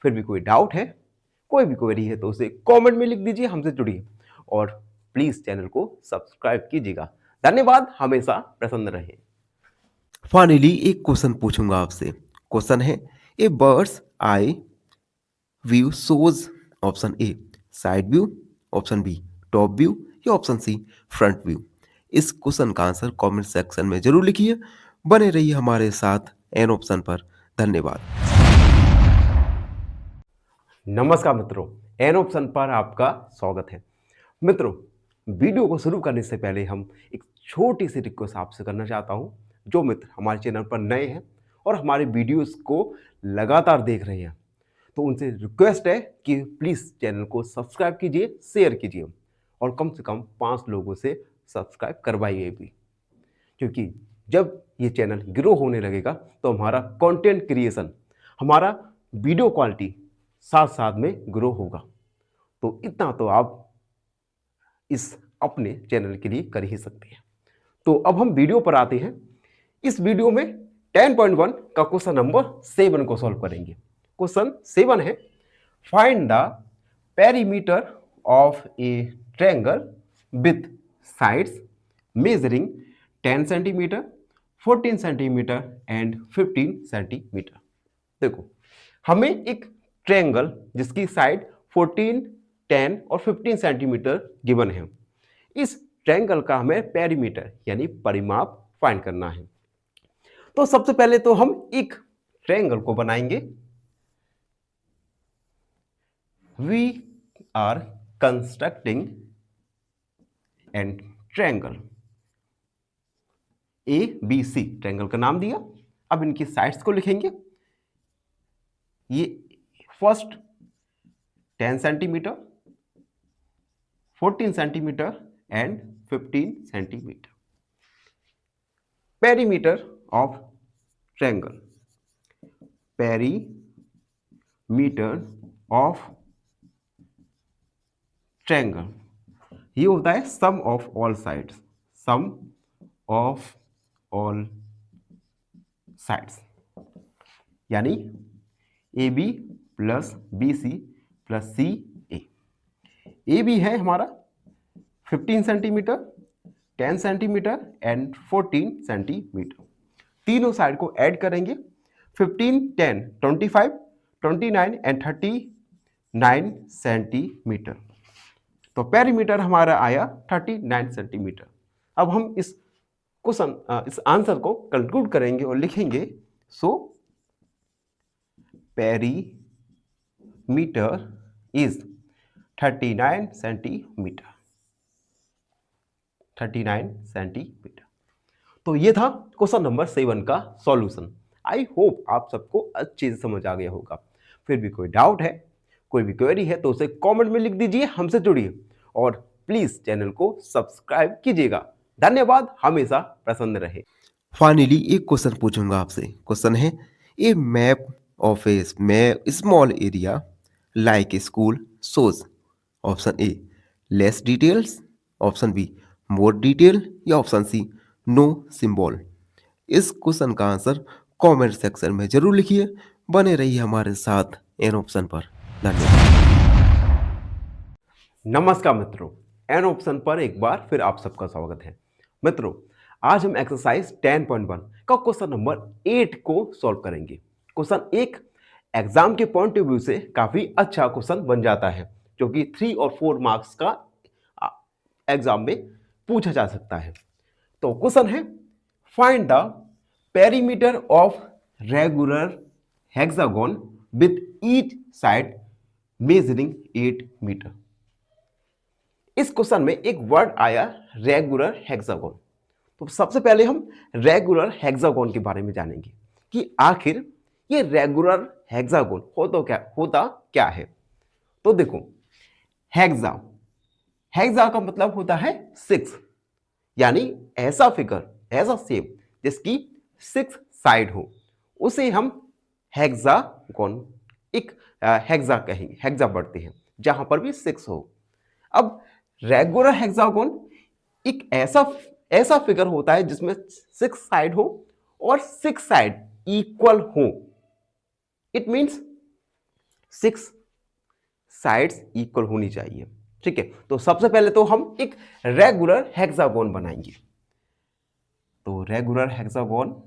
S1: फिर भी कोई डाउट है, कोई भी क्वेरी है तो उसे कमेंट में लिख दीजिए, हमसे जुड़िए और प्लीज चैनल को सब्सक्राइब कीजिएगा। धन्यवाद, हमेशा प्रसन्न रहें। फाइनली एक क्वेश्चन पूछूंगा आपसे। क्वेश्चन है a bird's eye view shows option A side view, option B top view या ऑप्शन सी फ्रंट व्यू। इस क्वेश्चन का आंसर कमेंट सेक्शन में जरूर लिखिए। बने रहिए हमारे साथ एन ऑप्शन पर। धन्यवाद। नमस्कार मित्रों, एन ऑप्शन पर आपका स्वागत है। मित्रों, वीडियो को शुरू करने से पहले हम एक छोटी सी रिक्वेस्ट आपसे करना चाहता हूं। जो मित्र हमारे चैनल पर नए हैं और हमारे वीडियोस को लगातार देख रहे हैं, तो उनसे रिक्वेस्ट है कि प्लीज़ चैनल को सब्सक्राइब कीजिए, शेयर कीजिए और कम से कम 5 लोगों से सब्सक्राइब करवाइए भी, क्योंकि जब ये चैनल ग्रो होने लगेगा तो हमारा कंटेंट क्रिएशन, हमारा वीडियो क्वालिटी साथ साथ में ग्रो होगा। तो इतना तो आप इस अपने चैनल के लिए कर ही सकते हैं। तो अब हम वीडियो पर आते हैं। इस वीडियो में 10.1 का क्वेश्चन नंबर 7 को सॉल्व करेंगे। क्वेश्चन 7 है, find the perimeter of a triangle with sides measuring 10 centimetre, 14 centimetre and 15 centimetre. देखो, हमें एक ट्रायंगल जिसकी साइड 14, 10 और 15 सेंटीमीटर गिवन है। इस ट्रायंगल का हमें पेरीमीटर यानी परिमाप फाइंड करना है। तो सबसे पहले तो हम एक ट्रायंगल को बनाएंगे। We are constructing an triangle A B C, triangle का नाम दिया। अब इनकी साइड्स को लिखेंगे। ये first 10 centimetre, 14 centimetre and 15 centimetre. Perimeter of triangle, perimeter of triangle ये होता है sum of all sides, sum of all sides, यानी A B plus B C plus C A. A B है हमारा 15 सेंटीमीटर, 10 सेंटीमीटर एंड 14 सेंटीमीटर। तीनों side को add करेंगे। 15, 10, 25, 29 and 39 centimetre. तो पेरीमीटर हमारा आया 39 सेंटीमीटर। अब हम इस क्वेश्चन इस आंसर को कंक्लूड करेंगे और लिखेंगे, सो पेरीमीटर इज 39 सेंटीमीटर, 39 सेंटीमीटर। तो ये था क्वेश्चन नंबर 7 का सॉल्यूशन। आई होप आप सबको अच्छे से समझ आ गया होगा। फिर भी कोई डाउट है, कोई भी क्वेरी है तो उसे कमेंट में लिख दीजिए, हमसे जुड़िए और प्लीज चैनल को सब्सक्राइब कीजिएगा। धन्यवाद, हमेशा प्रसन्न रहे।
S2: फाइनली एक क्वेश्चन पूछूंगा आपसे। क्वेश्चन है, a map of a small area like a school shows option A less details, option B more detail या ऑप्शन सी नो सिंबल। इस क्वेश्चन का आंसर कमेंट सेक्शन में जरूर लिखिए। बने रहिए हमारे साथ एन ऑप्शन पर। धन्यवाद।
S1: नमस्कार मित्रों, एन ऑप्शन पर एक बार फिर आप सबका स्वागत है। मित्रों, आज हम एक्सरसाइज 10.1 का क्वेश्चन नंबर 8 को सॉल्व करेंगे। क्वेश्चन एक एग्जाम के पॉइंट ऑफ व्यू से काफी अच्छा क्वेश्चन बन जाता है, जो कि 3 और 4 मार्क्स का एग्जाम में पूछा जा सकता है। तो क्वेश्चन है, find the perimeter of regular hexagon with each side measuring 8 metre. इस क्वेश्चन में एक वर्ड आया रेगुलर हेक्सागोन। तो सबसे पहले हम रेगुलर हेक्सागोन के बारे में जानेंगे कि आखिर ये रेगुलर हेक्सागोन होता क्या है। तो देखो, हेक्सा का मतलब होता है 6, यानी ऐसा फिगर, ऐसा शेप जिसकी 6 साइड हो, उसे हम हेक्सागोन, एक हेक्सा कहेंगे, हेक्सा पढ़ते हैं जहां पर भी 6 हो। अब रेगुलर हेक्सागोन एक ऐसा फिगर होता है जिसमें 6 साइड हो और 6 साइड इक्वल हो। इट मींस 6 साइड्स इक्वल होनी चाहिए। ठीक है, तो सबसे पहले तो हम एक रेगुलर हेक्सागोन बनाएंगे। तो रेगुलर हेक्सागोन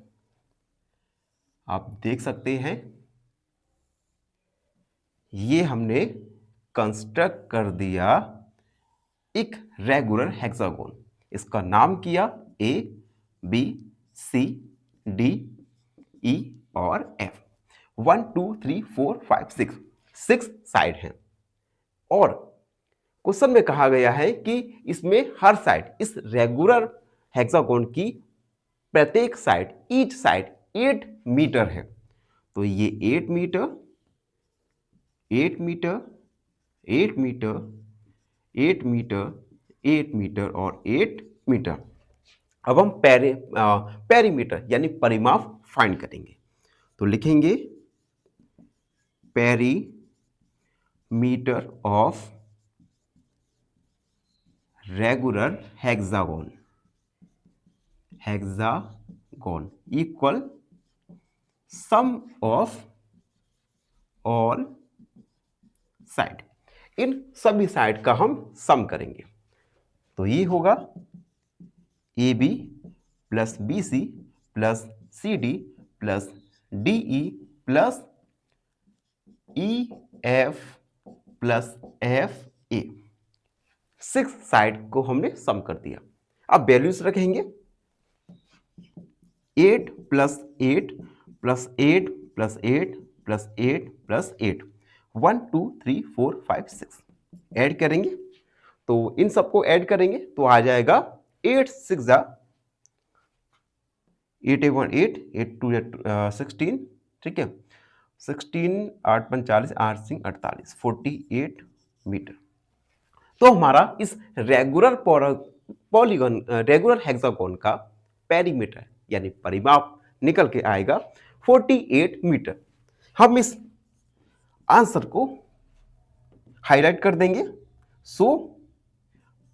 S1: आप देख सकते हैं, ये हमने कंस्ट्रक्ट कर दिया एक रेगुलर हेक्सागोन। इसका नाम किया ए बी सी डी ई और एफ। 1 2 3 4 5 6 साइड हैं और क्वेश्चन में कहा गया है कि इसमें हर साइड, इस रेगुलर हेक्सागोन की प्रत्येक साइड, ईच साइड 8 मीटर है। तो ये 8 metre, 8 metre, 8 metre, 8 metre, 8 metre और 8 मीटर। अब हम पेरीमीटर यानी परिमाप फाइंड करेंगे। तो लिखेंगे perimeter of regular hexagon, hexagon कौन equal sum of all side. इन सभी साइड का हम सम करेंगे। तो ये होगा A B plus B C plus C D plus D E plus E F plus F A. 6 side को हमने सम कर दिया। अब वैल्यूज रखेंगे 8 plus 8 plus 8 plus 8 plus 8 plus 8 1 2 3 4 5 6 add करेंगे। तो इन सबको ऐड करेंगे तो आ जाएगा 8 6 जा 8 1 8 8 2 16, ठीक है 16 8 5 40 8 5 48 48 मीटर। तो हमारा इस रेगुलर पॉलीगन रेगुलर हेक्सागोन का पेरीमीटर यानी परिमाप निकल के आएगा 48 मीटर। हम इस आंसर को हाईलाइट कर देंगे। So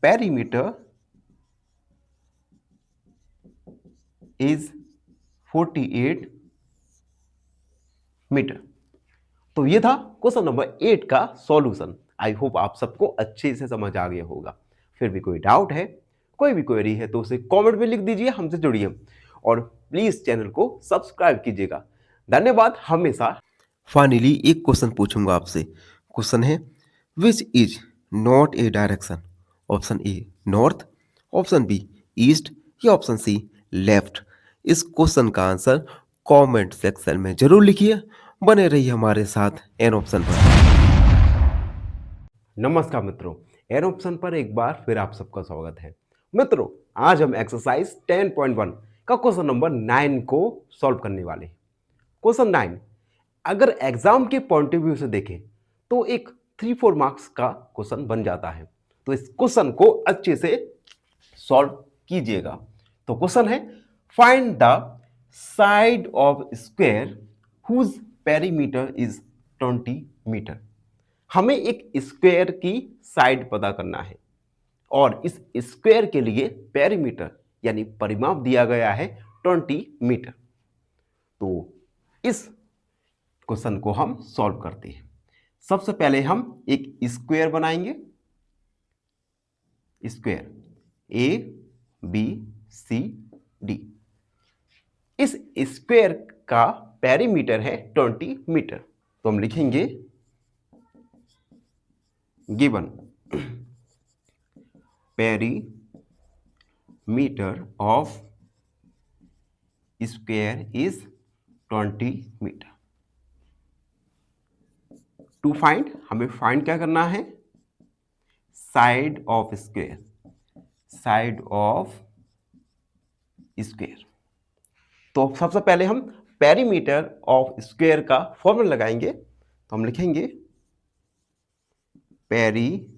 S1: perimeter is 48 metre. तो ये था क्वेश्चन नंबर 8 का सॉल्यूशन। आई होप आप सबको अच्छे से समझ आ गया होगा। फिर भी कोई डाउट है, कोई भी क्वेरी है तो उसे कमेंट में लिख दीजिए, हमसे जुड़िए और प्लीज चैनल को सब्सक्राइब कीजिएगा। धन्यवाद हमेशा।
S2: फाइनली एक क्वेश्चन पूछूंगा आपसे। क्वेश्चन है which is not a direction. Option A north, option B east या ऑप्शन सी लेफ्ट। इस क्वेश्चन का आंसर कमेंट सेक्शन में जरूर लिखिए। बने रहिए हमारे साथ एन ऑप्शन पर।
S1: नमस्कार मित्रों, एन ऑप्शन पर एक बार फिर आप सबका स्वागत है। मित्रों, आज हम एक्सरसाइज 10.1 का क्वेश्चन नंबर 9 को सॉल्व करने वाले हैं। क्वेश्चन 9 अगर एग्जाम के पॉइंट ऑफ व्यू से देखें तो एक 3-4 मार्क्स का क्वेश्चन बन जाता है। तो इस क्वेश्चन को अच्छे से सॉल्व कीजिएगा। तो क्वेश्चन है find the side of square whose perimeter is 20 metre. हमें एक स्क्वायर की साइड पता करना है और इस स्क्वायर के लिए पेरीमीटर यानी परिमाप दिया गया है 20 मीटर। तो इस क्वेश्चन को हम सॉल्व करते हैं। सबसे पहले हम एक स्क्वायर बनाएंगे। Square A B C D. इस स्क्वायर का पेरीमीटर है 20 मीटर। तो हम लिखेंगे given perimeter of square is 20 metre. To find हमें फाइंड क्या करना है, side of square. Side of square. तो सबसे पहले हम पेरीमीटर ऑफ स्क्वायर का फॉर्मूला लगाएंगे। तो हम लिखेंगे पेरीमीटर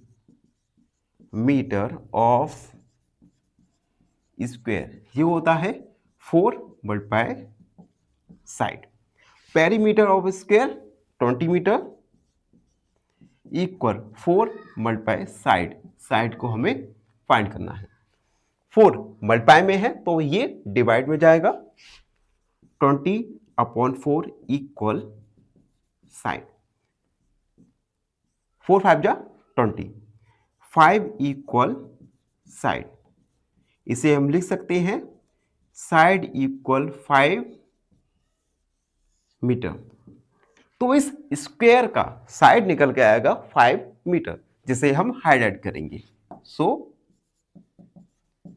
S1: ऑफ स्क्वायर ये होता है 4 multiply side. Perimeter of square 20 metre equal 4 multiply side. Side को हमें फाइंड करना है। 4 मल्टीप्लाई में है तो ये डिवाइड में जाएगा। 20/4 इक्वल साइड। 4 5 जा 20। 5 इक्वल साइड। इसे हम लिख सकते हैं साइड इक्वल 5 मीटर। तो इस स्क्वायर का साइड निकल के आएगा 5 मीटर, जिसे हम हाईलाइट करेंगे। So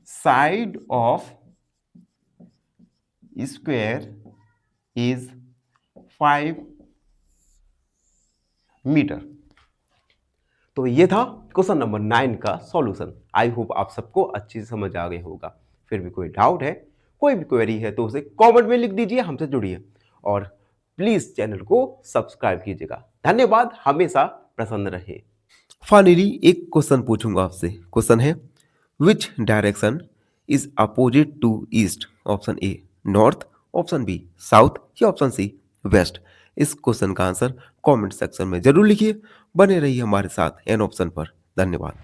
S1: side of square is 5 metre. तो ये था क्वेश्चन नंबर 9 का सॉल्यूशन। आई होप आप सबको अच्छी से समझ आ गया होगा। फिर भी कोई डाउट है, कोई भी क्वेरी है तो उसे कमेंट में लिख दीजिए, हमसे जुड़िए और प्लीज चैनल को सब्सक्राइब कीजिएगा। धन्यवाद, हमेशा प्रसन्न रहे।
S2: फाइनली एक क्वेश्चन पूछूंगा आपसे। क्वेश्चन है which direction is opposite to east. Option A north, option B south या ऑप्शन सी वेस्ट। इस क्वेश्चन का आंसर कमेंट सेक्शन में जरूर लिखिए। बने रहिए हमारे साथ एन ऑप्शन पर। धन्यवाद।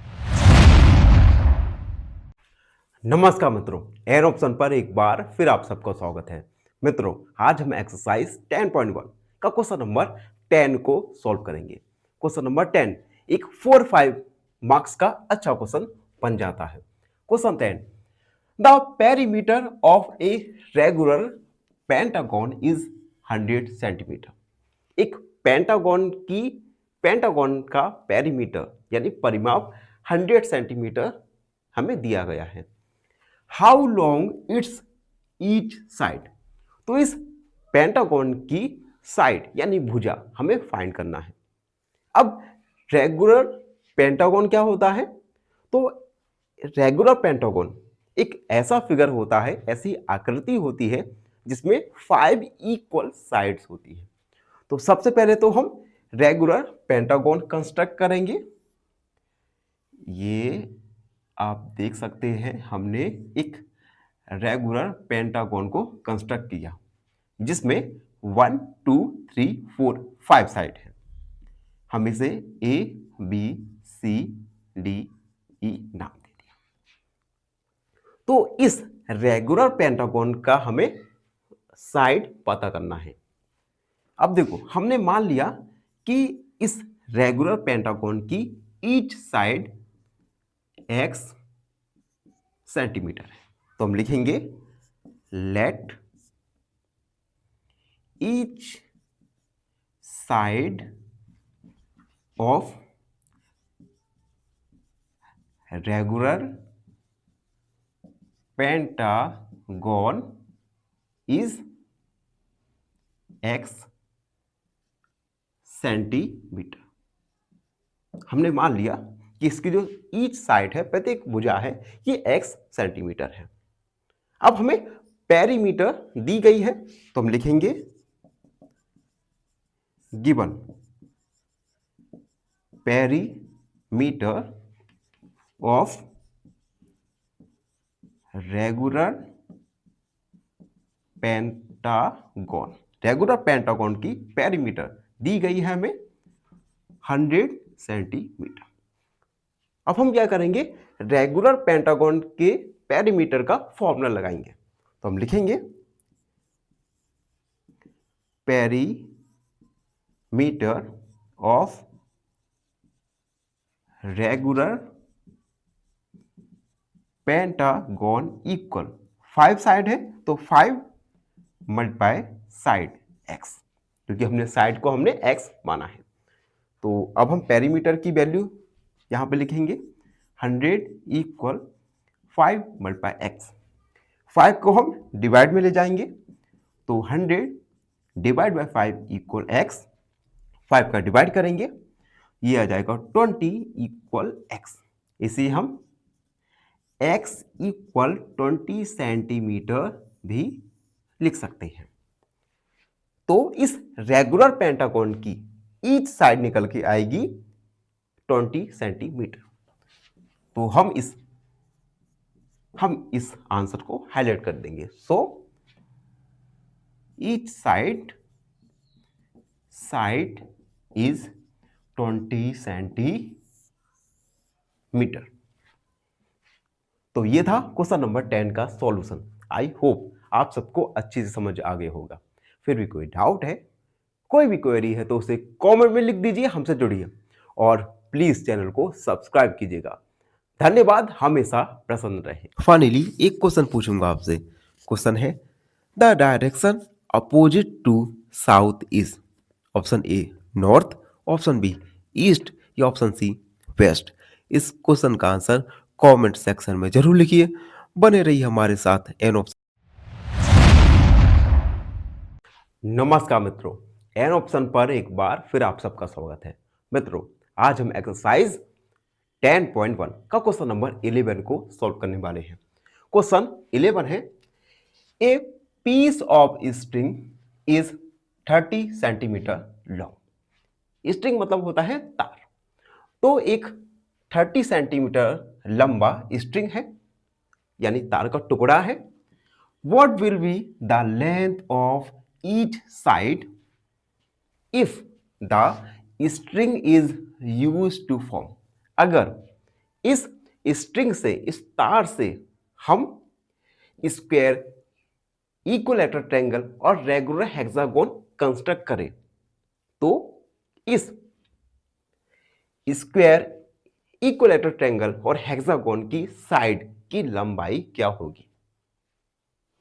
S1: नमस्कार मित्रों, एन ऑप्शन पर एक बार फिर आप सबका स्वागत है। मित्रों, आज हम एक्सरसाइज 10.1 का क्वेश्चन नंबर 10 को सॉल्व करेंगे। क्वेश्चन नंबर 10 एक 4-5 मार्क्स का अच्छा क्वेश्चन बन जाता है। Question 10, the perimeter of a regular pentagon is 100 centimetre. एक पेंटागन का पेरीमीटर यानी परिमाप 100 सेंटीमीटर हमें दिया गया है। How long it's each side, तो इस पेंटागन की साइड यानी भुजा हमें फाइंड करना है। अब रेगुलर पेंटागन क्या होता है? तो रेगुलर पेंटागन एक ऐसा फिगर होता है, ऐसी आकृति होती है जिसमें 5 इक्वल साइड्स होती है। तो सबसे पहले तो हम रेगुलर पेंटागन कंस्ट्रक्ट करेंगे। ये आप देख सकते हैं, हमने एक रेगुलर पेंटागन को कंस्ट्रक्ट किया जिसमें 1 2 3 4 5 साइड है। हम इसे ए बी सी डी ई नाम दे दिया। तो इस रेगुलर पेंटागन का हमें साइड पता करना है। अब देखो, हमने मान लिया कि इस रेगुलर पेंटागन की ईच साइड x सेंटीमीटर है, तो हम लिखेंगे let each side of regular pentagon is x centimetre. हमने मान लिया कि इसकी जो ईच साइड है, प्रत्येक भुजा है, ये x सेंटीमीटर है। अब हमें पेरीमीटर दी गई है, तो हम लिखेंगे given perimeter of regular pentagon. Regular pentagon की पेरीमीटर दी गई है हमें 100 सेंटीमीटर। अब हम क्या करेंगे, रेगुलर पेंटागन के पेरीमीटर का फॉर्मूला लगाएंगे। तो हम लिखेंगे perimeter of regular pentagon equal 5 side है तो 5 मल्टीप्लाई साइड x, क्योंकि हमने साइड को हमने x माना है। तो अब हम पेरीमीटर की वैल्यू यहां पे लिखेंगे 100 इक्वल 5 मल्टीप्लाई x। 5 को हम डिवाइड में ले जाएंगे, तो 100 डिवाइड बाई 5 इक्वल x। 5 का डिवाइड करेंगे, ये आ जाएगा 20 इक्वल x। इसे हम x इक्वल 20 सेंटीमीटर भी लिख सकते हैं। तो इस रेगुलर पेंटागन की ईच साइड निकल के आएगी 20 सेंटीमीटर। तो हम इस आंसर को हाईलाइट कर देंगे। So each side is 20 centimetre. तो ये था क्वेश्चन नंबर 10 का सॉल्यूशन। आई होप आप सबको अच्छी से समझ आ गया होगा। फिर भी कोई डाउट है, कोई भी क्वेरी है, तो उसे कमेंट में लिख दीजिए, हमसे जुड़िए और प्लीज चैनल को सब्सक्राइब कीजिएगा। धन्यवाद, हमेशा प्रसन्न रहे।
S2: फाइनली एक क्वेश्चन पूछूंगा आपसे। क्वेश्चन है the direction opposite to south is option A north, option B east या ऑप्शन सी वेस्ट। इस क्वेश्चन का आंसर कमेंट सेक्शन में जरूर लिखिए। बने रहिए हमारे साथ एन ऑप्शन।
S1: नमस्कार मित्रों, एन ऑप्शन पर एक बार फिर आप सबका स्वागत है। मित्रों, आज हम एक्सरसाइज 10.1 का क्वेश्चन नंबर 11 को सॉल्व करने वाले हैं। क्वेश्चन 11 है, a piece of string is 30 centimetre long. String मतलब होता है तार। तो एक 30 सेंटीमीटर लंबा स्ट्रिंग है, यानी तार का टुकड़ा है। What will be the length of each side if the string is used to form. अगर इस स्ट्रिंग से, इस तार से हम स्क्वायर, इक्विलैटरल ट्रायंगल और रेगुलर हेक्सागोन कंस्ट्रक्ट करें तो इस स्क्वायर, इक्विलैटरल ट्रायंगल और हेक्सागोन की साइड की लंबाई क्या होगी।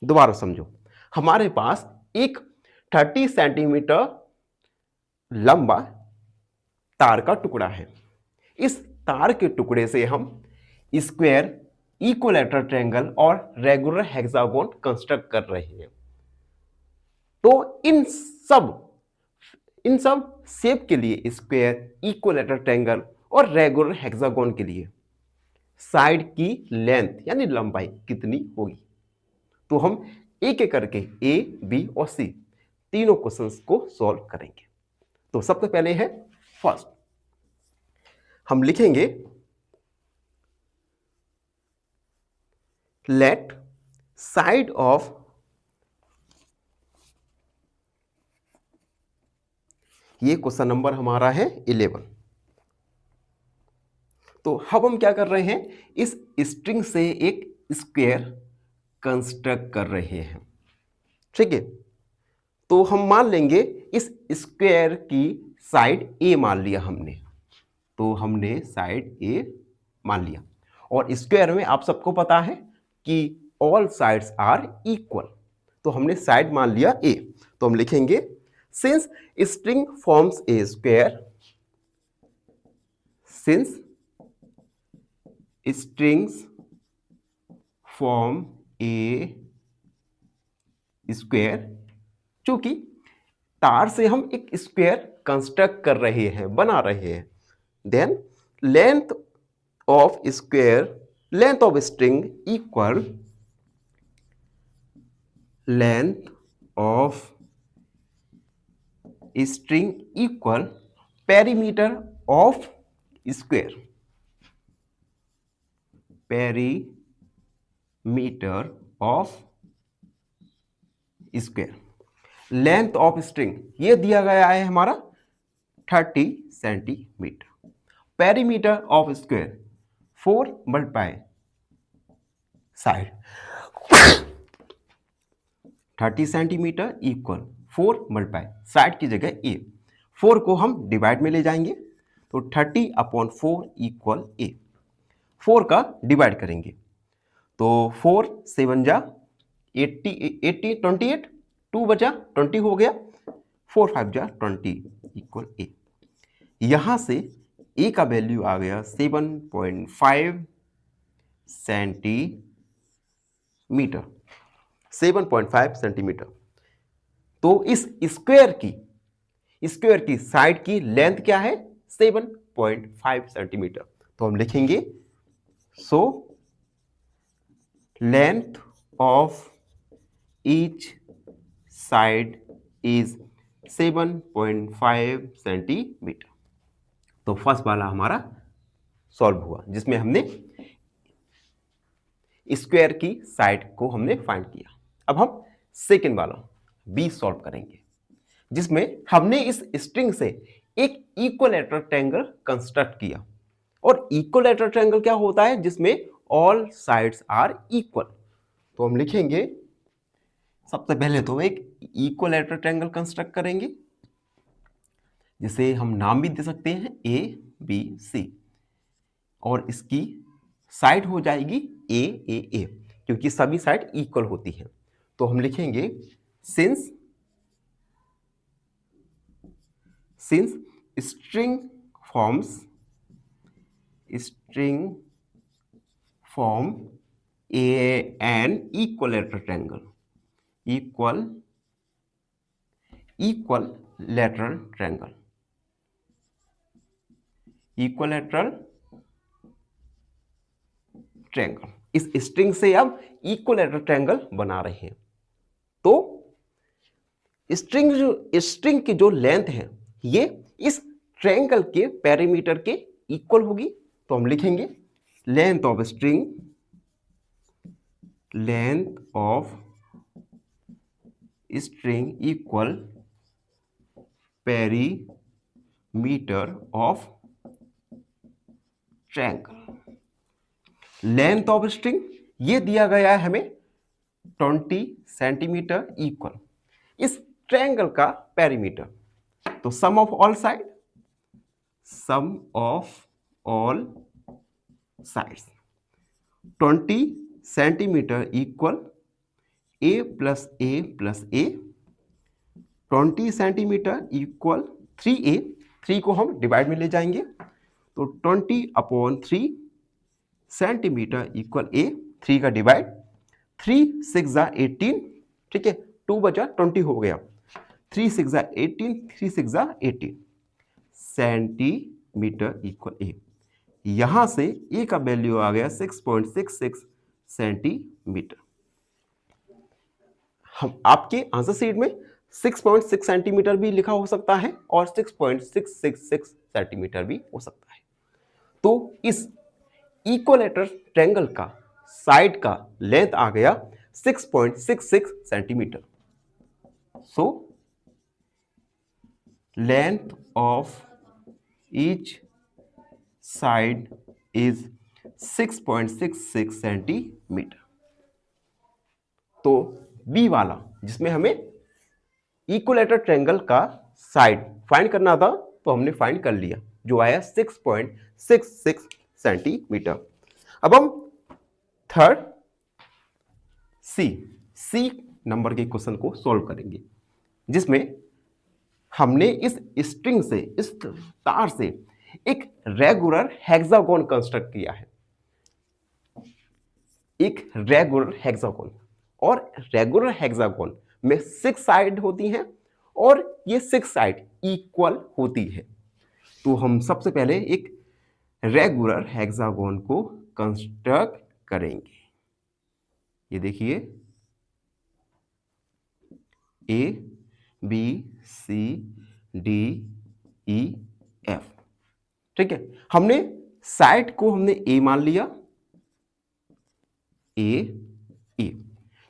S1: दोबारा समझो, हमारे पास एक 30 सेंटीमीटर लंबा तार का टुकड़ा है। इस तार के टुकड़े से हम स्क्वायर, इक्विलैटरल ट्रायंगल और रेगुलर हेक्सागोन कंस्ट्रक्ट कर रहे हैं। तो इन सब शेप के लिए, स्क्वायर, इक्विलैटरल ट्रायंगल और रेगुलर हेक्सागोन के लिए साइड की लेंथ यानी लंबाई कितनी होगी। तो हम एक एक करके ए, बी और सी तीनों क्वेश्चंस को सॉल्व करेंगे। तो सबसे पहले है फर्स्ट, हम लिखेंगे लेट साइड ऑफ ये क्वेश्चन नंबर हमारा है 11। तो अब हम क्या कर रहे हैं, इस स्ट्रिंग से एक स्क्वायर कंस्ट्रक्ट कर रहे हैं। ठीक है, तो हम मान लेंगे इस स्क्वायर की साइड ए मान लिया हमने। तो हमने साइड ए मान लिया, और स्क्वायर में आप सबको पता है कि ऑल साइड्स आर इक्वल। तो हमने साइड मान लिया ए। तो हम लिखेंगे since string forms a square, since strings form A square, चूंकि तार से हम एक स्क्वायर कंस्ट्रक्ट कर रहे हैं, बना रहे हैं, then length of square, length of string equal length of string equal perimeter of square, perimeter of square. Length of string ये दिया गया है हमारा 30 centimetre. Perimeter of square 4 multiply side, 30 centimetre equal 4 multiply side की जगह ए, 4 को हम divide में ले जाएंगे तो 30/4 इक्वल ए। 4 का डिवाइड करेंगे तो 4 7 जा 80 80 28, 2 बचा 20 हो गया, 4 5 जा 20 इक्वल ए। यहां से ए का वैल्यू आ गया 7.5 सेंटीमीटर, 7.5 सेंटीमीटर। तो इस स्क्वायर की साइड की लेंथ क्या है, 7.5 सेंटीमीटर। तो हम लिखेंगे so length of each side is 7.5 centimetre. तो फर्स्ट वाला हमारा सॉल्व हुआ, जिसमें हमने स्क्वायर की साइड को हमने फाइंड किया। अब हम सेकेंड वाला बी सॉल्व करेंगे, जिसमें हमने इस स्ट्रिंग से एक इक्विलैटरल ट्रायंगल कंस्ट्रक्ट किया। और इक्विलैटरल ट्रायंगल क्या होता है, जिसमें ऑल साइड्स आर इक्वल। तो हम लिखेंगे सबसे पहले तो एक इक्विलैटरल ट्रायंगल कंस्ट्रक्ट करेंगे, जिसे हम नाम भी दे सकते हैं ए बी सी, और इसकी साइड हो जाएगी ए ए ए, क्योंकि सभी साइड इक्वल होती हैं। तो हम लिखेंगे since string form an equilateral triangle, equilateral triangle, इस स्ट्रिंग से अब इक्विलैटरल ट्रायंगल बना रहे हैं। तो स्ट्रिंग की जो लेंथ है ये इस ट्रायंगल के पेरीमीटर के इक्वल होगी। तो हम लिखेंगे length of string equal perimeter of triangle. Length of string ये दिया गया है हमें 20 सेंटीमीटर इक्वल इस ट्रायंगल का पेरीमीटर। तो sum of all sides 20 centimetre equal a plus a plus a, 20 centimetre equal 3a, 3 को हम डिवाइड में ले जाएंगे तो 20/3 सेंटीमीटर इक्वल a, 3 का डिवाइड, 3 6 जा 18, ठीक है, 2 बचा 20 हो गया, 3 6 जा 18, 3 6 जा 18 सेंटीमीटर इक्वल a। यहां से a का वैल्यू आ गया 6.66 सेंटीमीटर। हम आपके आंसर शीट में 6.6 सेंटीमीटर भी लिखा हो सकता है और 6.666 सेंटीमीटर भी हो सकता है। तो इस इक्विलेटरल ट्रायंगल का साइड का लेंथ आ गया 6.66 centimetre. So length of each side is 6.66 centimetre. तो बी वाला जिसमें हमें इक्विलेटरल ट्रायंगल का साइड फाइंड करना था तो हमने फाइंड कर लिया, जो आया 6.66 सेंटीमीटर। अब हम थर्ड सी नंबर के क्वेश्चन को सॉल्व करेंगे, जिसमें हमने इस स्ट्रिंग से, इस तार से एक रेगुलर हेक्सागोन कंस्ट्रक्ट किया है, एक रेगुलर हेक्सागोन। और रेगुलर हेक्सागोन में 6 साइड होती हैं और ये 6 साइड इक्वल होती है। तो हम सबसे पहले एक रेगुलर हेक्सागोन को कंस्ट्रक्ट करेंगे। ये देखिए A B C D E F, ठीक है। हमने साइड को हमने ए मान लिया, ए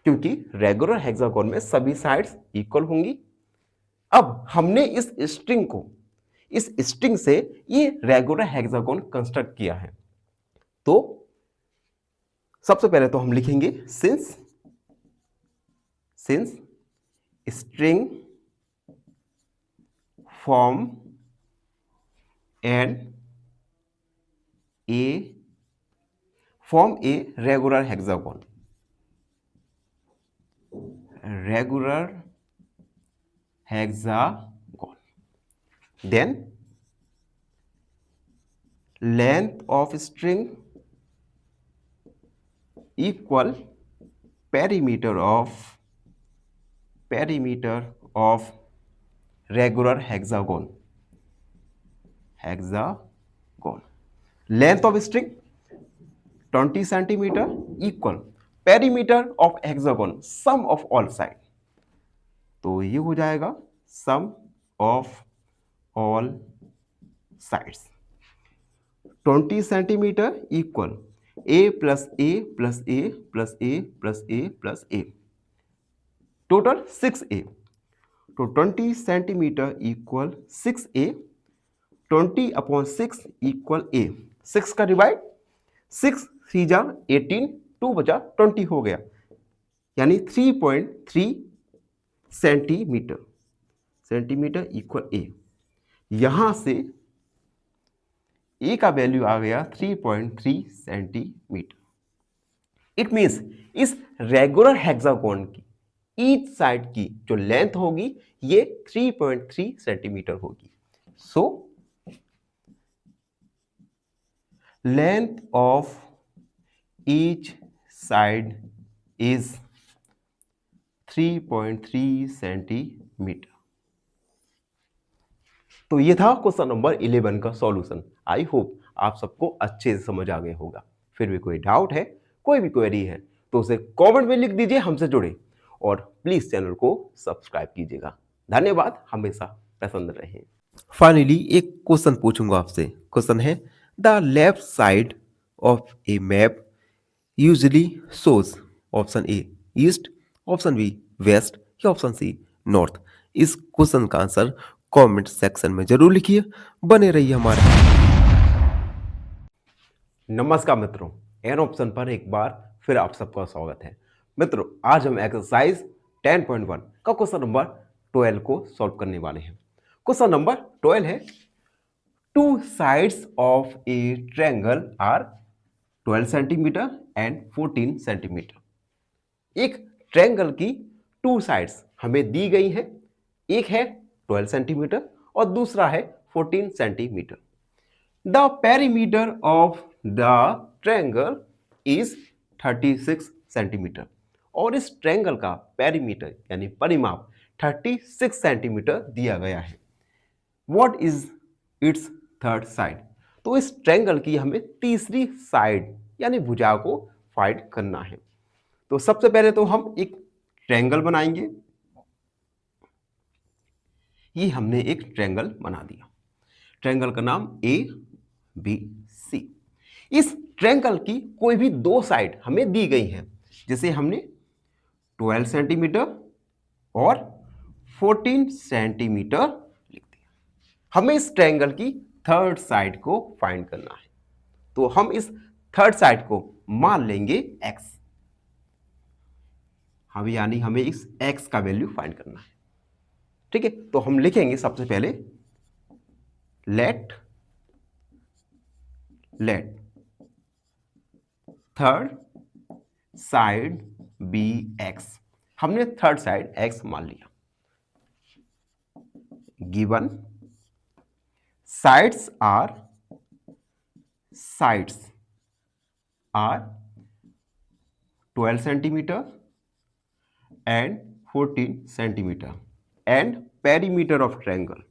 S1: क्योंकि रेगुलर हेक्सागोन में सभी साइड्स इक्वल होंगी। अब हमने इस स्ट्रिंग से ये रेगुलर हेक्सागोन कंस्ट्रक्ट किया है। तो सबसे पहले तो हम लिखेंगे since string form a regular hexagon, then length of string equal perimeter of regular hexagon, length of string 20 centimeter equal perimeter of hexagon sum of all side। तो ये हो जाएगा sum of all sides 20 centimetre equal a plus a plus a plus a plus a plus a, total 6a। तो 20 centimetre equal 6a, 20/6 equal a, 6 का divide, 6 3 जा 18, 2 बचा 20 हो गया, यानी 3.3 सेंटीमीटर इक्वल ए। यहां से ए का वैल्यू आ गया 3.3 सेंटीमीटर। इट मींस इस रेगुलर हेक्सागोन की ईच साइड की जो लेंथ होगी ये 3.3 सेंटीमीटर होगी। So length of each side is 3.3 centimetre. तो ये था क्वेश्चन नंबर 11 का सॉल्यूशन। आई होप आप सबको अच्छे से समझ आ गया होगा। फिर भी कोई डाउट है, कोई भी क्वेरी है तो उसे कमेंट में लिख दीजिए, हमसे जुड़े, और प्लीज चैनल को सब्सक्राइब कीजिएगा। धन्यवाद, हमेशा पसंद रहें।
S2: फाइनली एक क्वेश्चन पूछूंगा आपसे। क्वेश्चन है the left side of a map usually shows option A east, option B west या ऑप्शन सी नॉर्थ। इस क्वेश्चन का आंसर कमेंट सेक्शन में जरूर लिखिए। बने रहिए हमारे।
S1: नमस्कार मित्रों, एन ऑप्शन पर एक बार फिर आप सबका स्वागत है। मित्रों, आज हम एक्सरसाइज 10.1 का क्वेश्चन नंबर 12 को सॉल्व करने वाले हैं। क्वेश्चन नंबर 12 है, two sides of a triangle are 12 centimetre and 14 centimetre. एक ट्रायंगल की टू साइड्स हमें दी गई हैं, एक है 12 सेंटीमीटर और दूसरा है 14 centimetre. The perimeter of the triangle is 36 centimetre और इस ट्रायंगल का पेरीमीटर यानी परिमाप 36 सेंटीमीटर दिया गया है। What is it's third side? तो इस ट्रायंगल की हमें तीसरी साइड यानी भुजा को फाइंड करना है। तो सबसे पहले तो हम एक ट्रायंगल बनाएंगे। ये हमने एक ट्रायंगल बना दिया। ट्रायंगल का नाम ABC। इस ट्रायंगल की कोई भी दो साइड हमें दी गई है, जैसे हमने 12 सेंटीमीटर और 14 सेंटीमीटर लिख दिया। हमें इस ट्रायंगल की थर्ड साइड को फाइंड करना है, तो हम इस थर्ड साइड को मान लेंगे x। हम यानी हमें इस x का वैल्यू फाइंड करना है। ठीक है, तो हम लिखेंगे सबसे पहले let third side be x। हमने थर्ड साइड x मान लिया। Given sides are 12 centimetre and 14 centimetre and perimeter of triangle,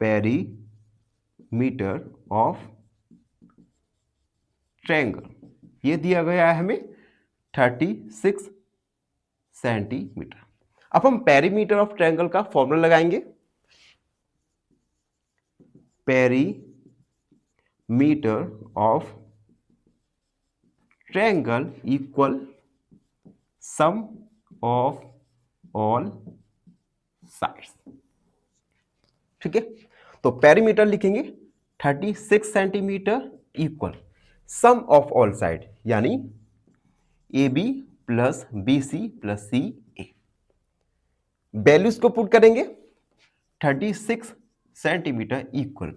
S1: perimeter of triangle ये दिया गया है हमें 36 सेंटीमीटर। अब हम पेरीमीटर ऑफ ट्रायंगल का फॉर्मूला लगाएंगे। Perimeter of triangle equal sum of all sides. ठीक है, तो पेरीमीटर लिखेंगे 36 centimetre equal sum of all side यानी AB plus BC plus CA। Values को पुट करेंगे। 36 सेंटीमीटर इक्वल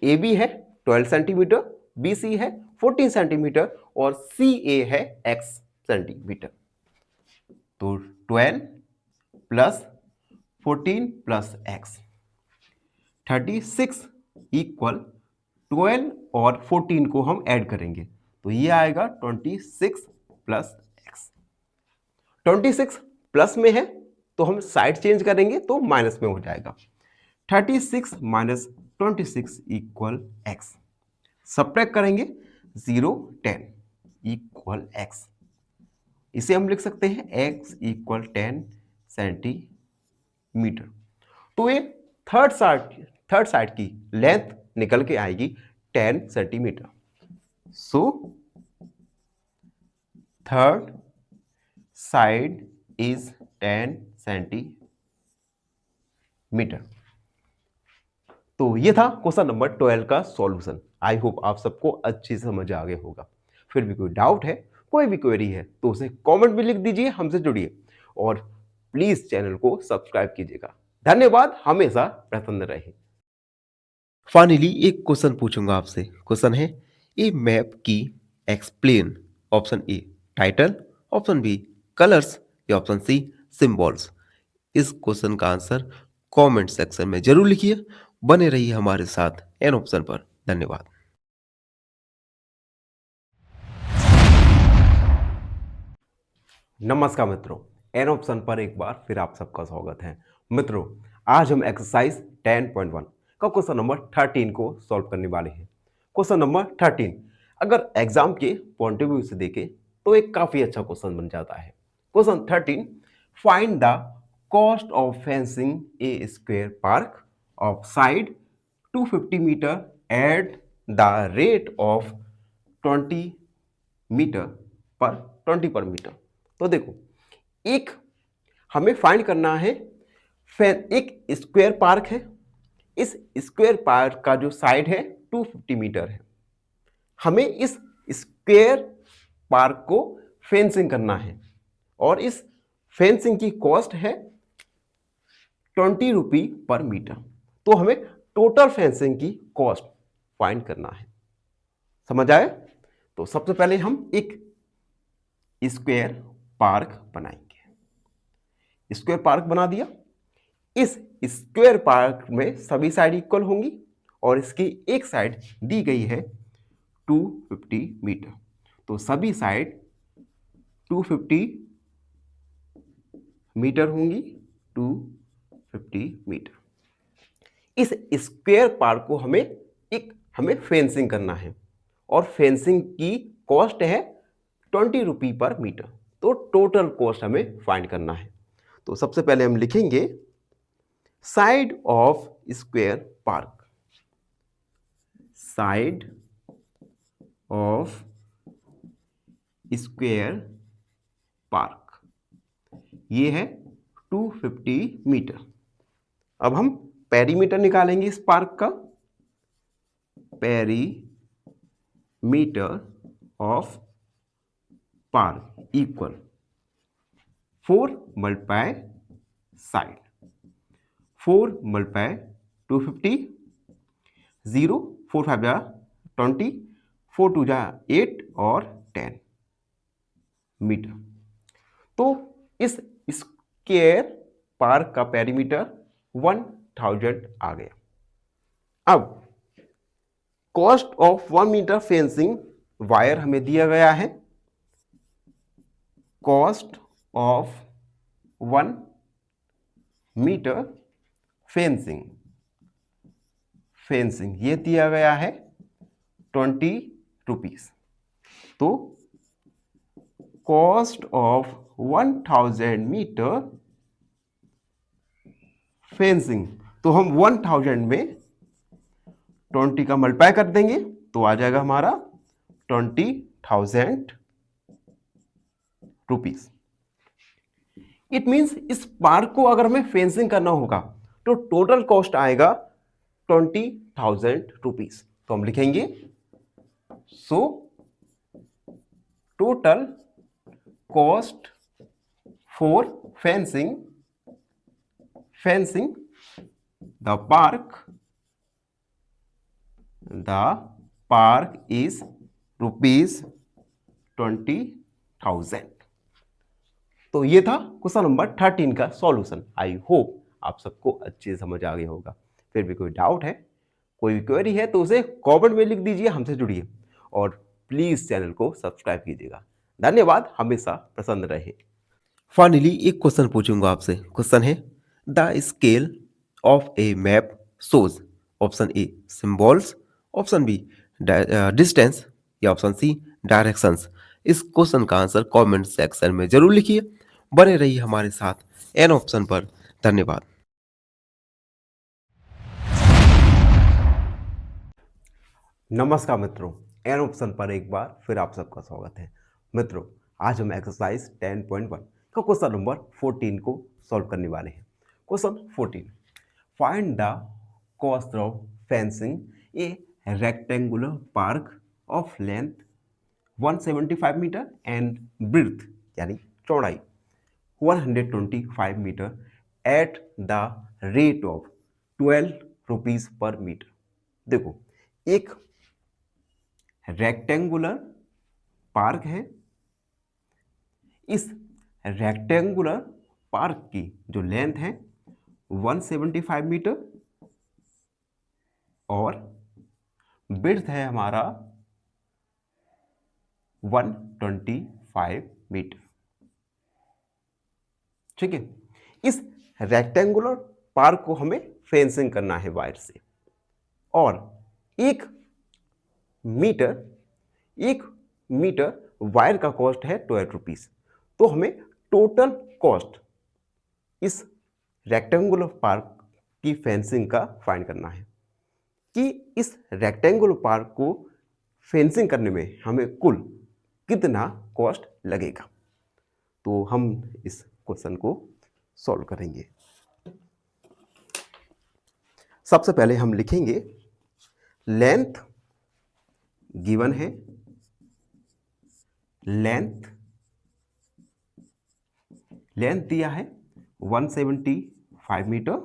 S1: AB है 12 सेंटीमीटर, BC है 14 सेंटीमीटर और CA है x सेंटीमीटर। तो 12 प्लस 14 प्लस x, 36 इक्वल 12 और 14 को हम ऐड करेंगे तो ये आएगा 26 प्लस x। 26 प्लस में है तो हम साइड चेंज करेंगे तो माइनस में हो जाएगा। 36 माइनस 26 इक्वल x। सब्ट्रैक्ट करेंगे 0 10 इक्वल x। इसे हम लिख सकते हैं x इक्वल 10 सेंटीमीटर। तो ये थर्ड साइड की लेंथ निकल के आएगी 10 centimetre. So third side is 10 centimetre. तो ये था क्वेश्चन नंबर 12 का सॉल्यूशन। आई होप आप सबको अच्छी समझ आ गया होगा। फिर भी कोई डाउट है, कोई भी क्वेरी है तो उसे कमेंट में लिख दीजिए, हमसे जुड़िए और प्लीज चैनल को सब्सक्राइब कीजिएगा। धन्यवाद, हमेशा प्रसन्न रहिए।
S2: फाइनली एक क्वेश्चन पूछूंगा आपसे। क्वेश्चन है, a map key explain. Option A title, option B colours या ऑप्शन सी सिंबल्स। इस क्वेश्चन का आंसर कमेंट सेक्शन में जरूर लिखिए। बने रहिए हमारे साथ एन ऑप्शन पर। धन्यवाद।
S1: नमस्कार मित्रों, एन ऑप्शन पर एक बार फिर आप सबका स्वागत है। मित्रों, आज हम एक्सरसाइज 10.1 का क्वेश्चन नंबर 13 को सॉल्व करने वाले हैं। क्वेश्चन नंबर 13 अगर एग्जाम के पॉइंट ऑफ व्यू से देखें तो एक काफी अच्छा क्वेश्चन बन जाता है। Question 13, find the cost of fencing a square park of side 250 metre at the rate of 20 metre per metre. तो देखो, एक हमें फाइंड करना है, एक स्क्वायर पार्क है। इस स्क्वायर पार्क का जो साइड है 250 मीटर है। हमें इस स्क्वायर पार्क को फेंसिंग करना है और इस फेंसिंग की कॉस्ट है 20 रुपी पर मीटर। तो हमें टोटल फेंसिंग की कॉस्ट फाइंड करना है। समझ आए? तो सबसे पहले हम एक स्क्वायर पार्क बनाएंगे। स्क्वायर पार्क बना दिया। इस स्क्वायर पार्क में सभी साइड इक्वल होंगी और इसकी एक साइड दी गई है 250 मीटर। तो सभी साइड 250 मीटर होंगी, 250 मीटर। इस स्क्वायर पार्क को हमें फेंसिंग करना है और फेंसिंग की कॉस्ट है 20 रुपी पर मीटर। तो टोटल कॉस्ट हमें फाइंड करना है। तो सबसे पहले हम लिखेंगे side of square park, side of square park, ये है 250 मीटर। अब हम पेरीमीटर निकालेंगे इस पार्क का। Perimeter of park equal 4 multiply side, 4 multiply 250, 0 4 5 जा 20, 4 2 जा 8 और 10 मीटर। तो इस स्क्वायर पार्क का पेरीमीटर 1000 आ गया। अब cost of 1 metre fencing wire हमें दिया गया है। कॉस्ट ऑफ 1 मीटर फेंसिंग ये दिया गया है 20 रुपीस। तो कॉस्ट ऑफ 1000 मीटर फेंसिंग, तो हम 1000 में 20 का मल्टीप्लाई कर देंगे तो आ जाएगा हमारा 20,000 रुपीस। इट मींस इस पार्क को अगर हमें फेंसिंग करना होगा तो टोटल कॉस्ट आएगा 20,000 रुपीस। तो हम लिखेंगे so total cost for fencing the park is rupees 20,000। तो ये था क्वेश्चन नंबर 13 का सॉल्यूशन। आई होप आप सबको अच्छे से समझ आ गया होगा। फिर भी कोई डाउट है, कोई भी क्वेरी है तो उसे कमेंट में लिख दीजिए, हमसे जुड़िए और प्लीज चैनल को सब्सक्राइब कीजिएगा। धन्यवाद, हमेशा प्रसन्न रहे।
S2: फाइनली एक क्वेश्चन पूछूंगा आपसे। क्वेश्चन है the scale of a map shows option A symbols, option B distance या ऑप्शन सी डायरेक्शंस। इस क्वेश्चन का आंसर कमेंट सेक्शन में जरूर लिखिए। बने रहिए हमारे साथ एन ऑप्शन पर। धन्यवाद।
S1: नमस्कार मित्रों, एन ऑप्शन पर एक बार फिर आप सबका स्वागत है। मित्रों, आज हम एक्सरसाइज 10.1 का क्वेश्चन नंबर 14 को सॉल्व करने वाले हैं। Question 14, find the cost of fencing a rectangular park of length 175 metre and breadth यानी चौड़ाई 125 metre at the rate of 12 rupees per metre. देखो, एक रेक्टेंगुलर पार्क है। इस रेक्टेंगुलर पार्क की जो लेंथ है 175 मीटर और विड्थ है हमारा 125 मीटर। ठीक है, इस रेक्टेंगुलर पार्क को हमें फेंसिंग करना है वायर से और एक मीटर वायर का कॉस्ट है 12 रुपीज। तो हमें टोटल कॉस्ट इस रेक्टेंगुलर पार्क की फेंसिंग का फाइंड करना है कि इस रेक्टेंगुलर पार्क को फेंसिंग करने में हमें कुल कितना कॉस्ट लगेगा। तो हम इस क्वेश्चन को सॉल्व करेंगे। सबसे पहले हम लिखेंगे लेंथ गिवन है लेंथ दिया है 175 मीटर,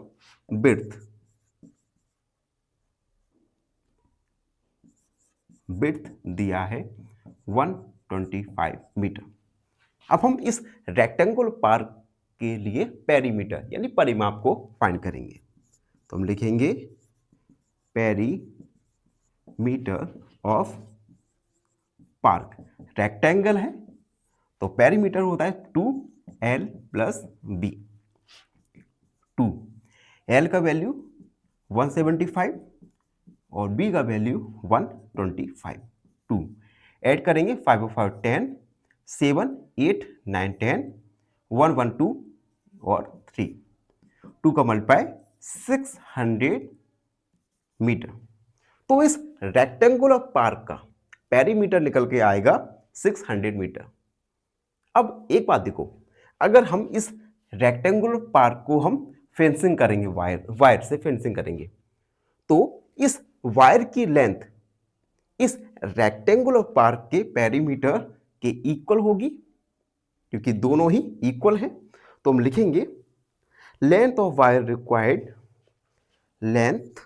S1: विड्थ दिया है 125 मीटर। अब हम इस रेक्टेंगुलर पार्क के लिए पेरीमीटर यानी परिमाप को फाइंड करेंगे। तो हम लिखेंगे पेरीमीटर ऑफ पार्क। रेक्टेंगल है तो पेरीमीटर होता है 2L प्लस B। 2L का वैल्यू 175 और B का वैल्यू 125। 2 ऐड करेंगे 5 और 5 10, 7 8 9 10, 1 1 2 और 3। 2 का मल्टीप्लाई 600 मीटर। तो इस रेक्टेंगुलर पार्क का पेरीमीटर निकल के आएगा 600 मीटर। अब एक बात देखो, अगर हम इस रेक्टेंगुलर पार्क को हम फेंसिंग करेंगे, वायर से फेंसिंग करेंगे, तो इस वायर की लेंथ इस रेक्टेंगुलर पार्क के पेरीमीटर के इक्वल होगी, क्योंकि दोनों ही इक्वल हैं। तो हम लिखेंगे length of wire required, length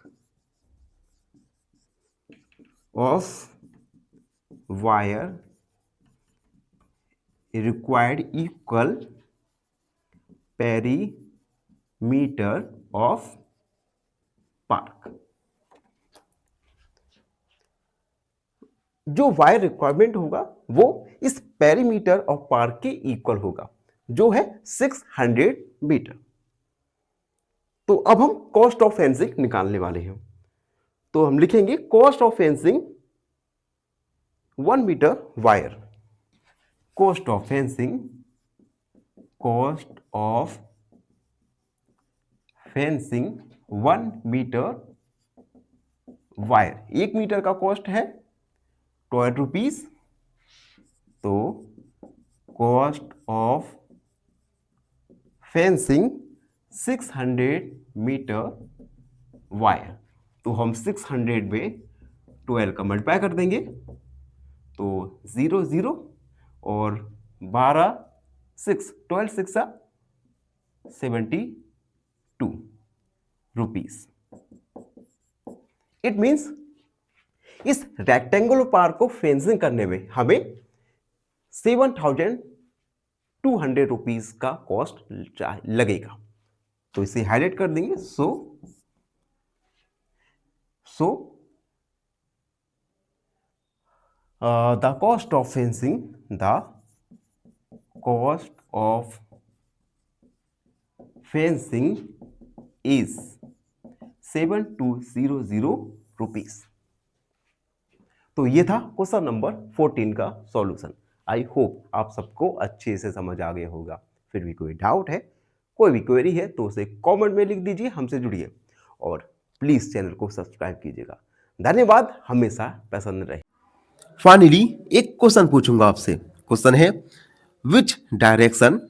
S1: of wire required equal perimeter of park। जो वायर रिक्वायरमेंट होगा वो इस पेरीमीटर ऑफ पार्क के इक्वल होगा, जो है 600 मीटर। तो अब हम कॉस्ट ऑफ फेंसिंग निकालने वाले हैं। तो हम लिखेंगे cost of fencing 1 metre wire, cost of fencing 1 metre wire. 1 metre का कॉस्ट है 12 रुपीज। तो cost of fencing 600 metre wire, तो हम 600 में 12 का मल्टीप्लाई कर देंगे, तो 0 0 और 12 6 12 6 72 रुपीस। इट मीन्स इस रेक्टेंगुलर पार्क को फेंसिंग करने में हमें 7200 रुपीज का कॉस्ट लगेगा। तो इसे हाईलाइट कर देंगे। सो the cost of fencing is 7200 rupees. तो ये था क्वेश्चन नंबर 14 का सॉल्यूशन। आई होप आप सबको अच्छे से समझ आ गया होगा। फिर भी कोई डाउट है, कोई भी क्वेरी है तो उसे कमेंट में लिख दीजिए, हमसे जुड़िए और प्लीज चैनल को सब्सक्राइब कीजिएगा। धन्यवाद, हमेशा पसंद रहे।
S2: फाइनली एक क्वेश्चन पूछूंगा आपसे। क्वेश्चन है which direction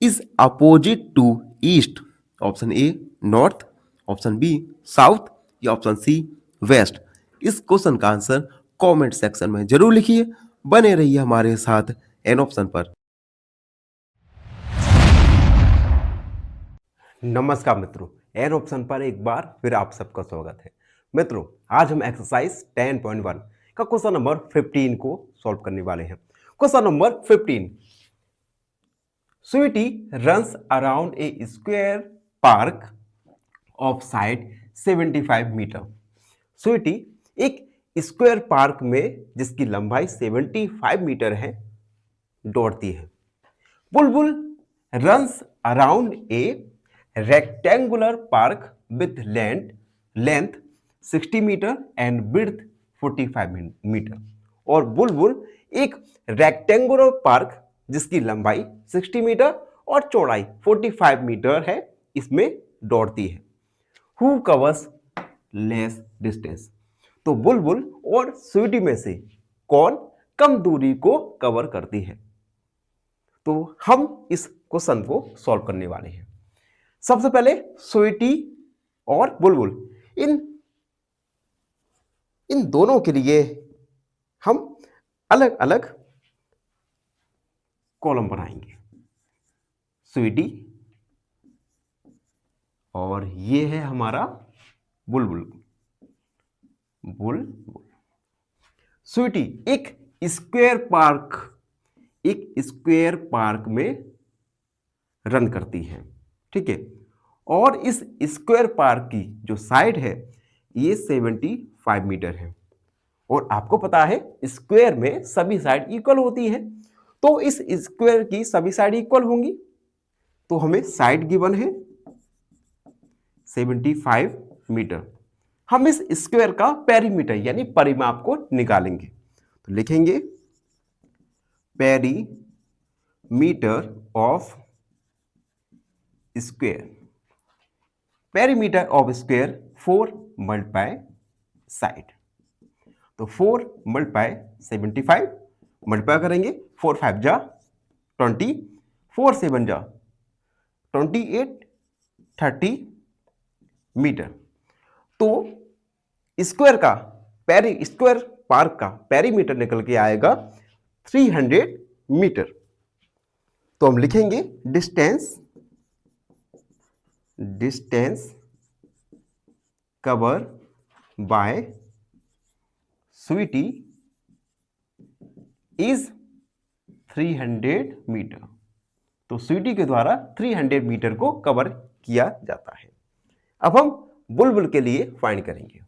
S2: is opposite to east? Option A north, option B south या ऑप्शन सी वेस्ट। इस क्वेश्चन का आंसर कमेंट सेक्शन में जरूर लिखिए। बने रहिए हमारे साथ एन ऑप्शन पर।
S1: नमस्कार मित्रों, एन ऑप्शन पर एक बार फिर आप सबका स्वागत है। मित्रों, आज हम एक्सरसाइज 10.1 का क्वेश्चन नंबर 15 को सॉल्व करने वाले हैं। Question number 15, Sweety runs around a square park of side 75 metre. Sweety एक स्क्वायर पार्क में जिसकी लंबाई 75 मीटर है दौड़ती है। Bulbul runs around a rectangular park with length 60 metre and width 45 metre. और बुलबुल एक रेक्टेंगुलर पार्क जिसकी लंबाई 60 मीटर और चौड़ाई 45 मीटर है इसमें दौड़ती है। Who covers less distance? तो बुलबुल और स्वीटी में से कौन कम दूरी को कवर करती है? तो हम इस क्वेश्चन को सॉल्व करने वाले हैं। सबसे पहले स्वीटी और बुलबुल, इन दोनों के लिए हम अलग अलग कॉलम बनाएंगे, स्वीटी, और ये है हमारा बुलबुल। बुलबुल, स्वीटी एक स्क्वायर पार्क में रन करती है, ठीक है। और इस स्क्वायर पार्क की जो साइड है ये 75 मीटर है। और आपको पता है स्क्वायर में सभी साइड इक्वल होती है, तो इस स्क्वायर की सभी साइड इक्वल होंगी, तो हमें साइड गिवन है 75 मीटर। हम इस स्क्वायर का पेरीमीटर यानी परिमाप को निकालेंगे, तो लिखेंगे perimeter of square. Perimeter of square 4 multiply side, तो 4 मल्टीप्लाई 75 मल्टीप्लाई करेंगे, 4 5 जा 20, 4 7 जा 28, 30 मीटर। तो स्क्वायर पार्क का पेरीमीटर निकल के आएगा 300 मीटर। तो हम लिखेंगे distance covered by Sweety is 300 metre. तो स्वीटी के द्वारा 300 मीटर को कवर किया जाता है। अब हम बुलबुल के लिए फाइंड करेंगे।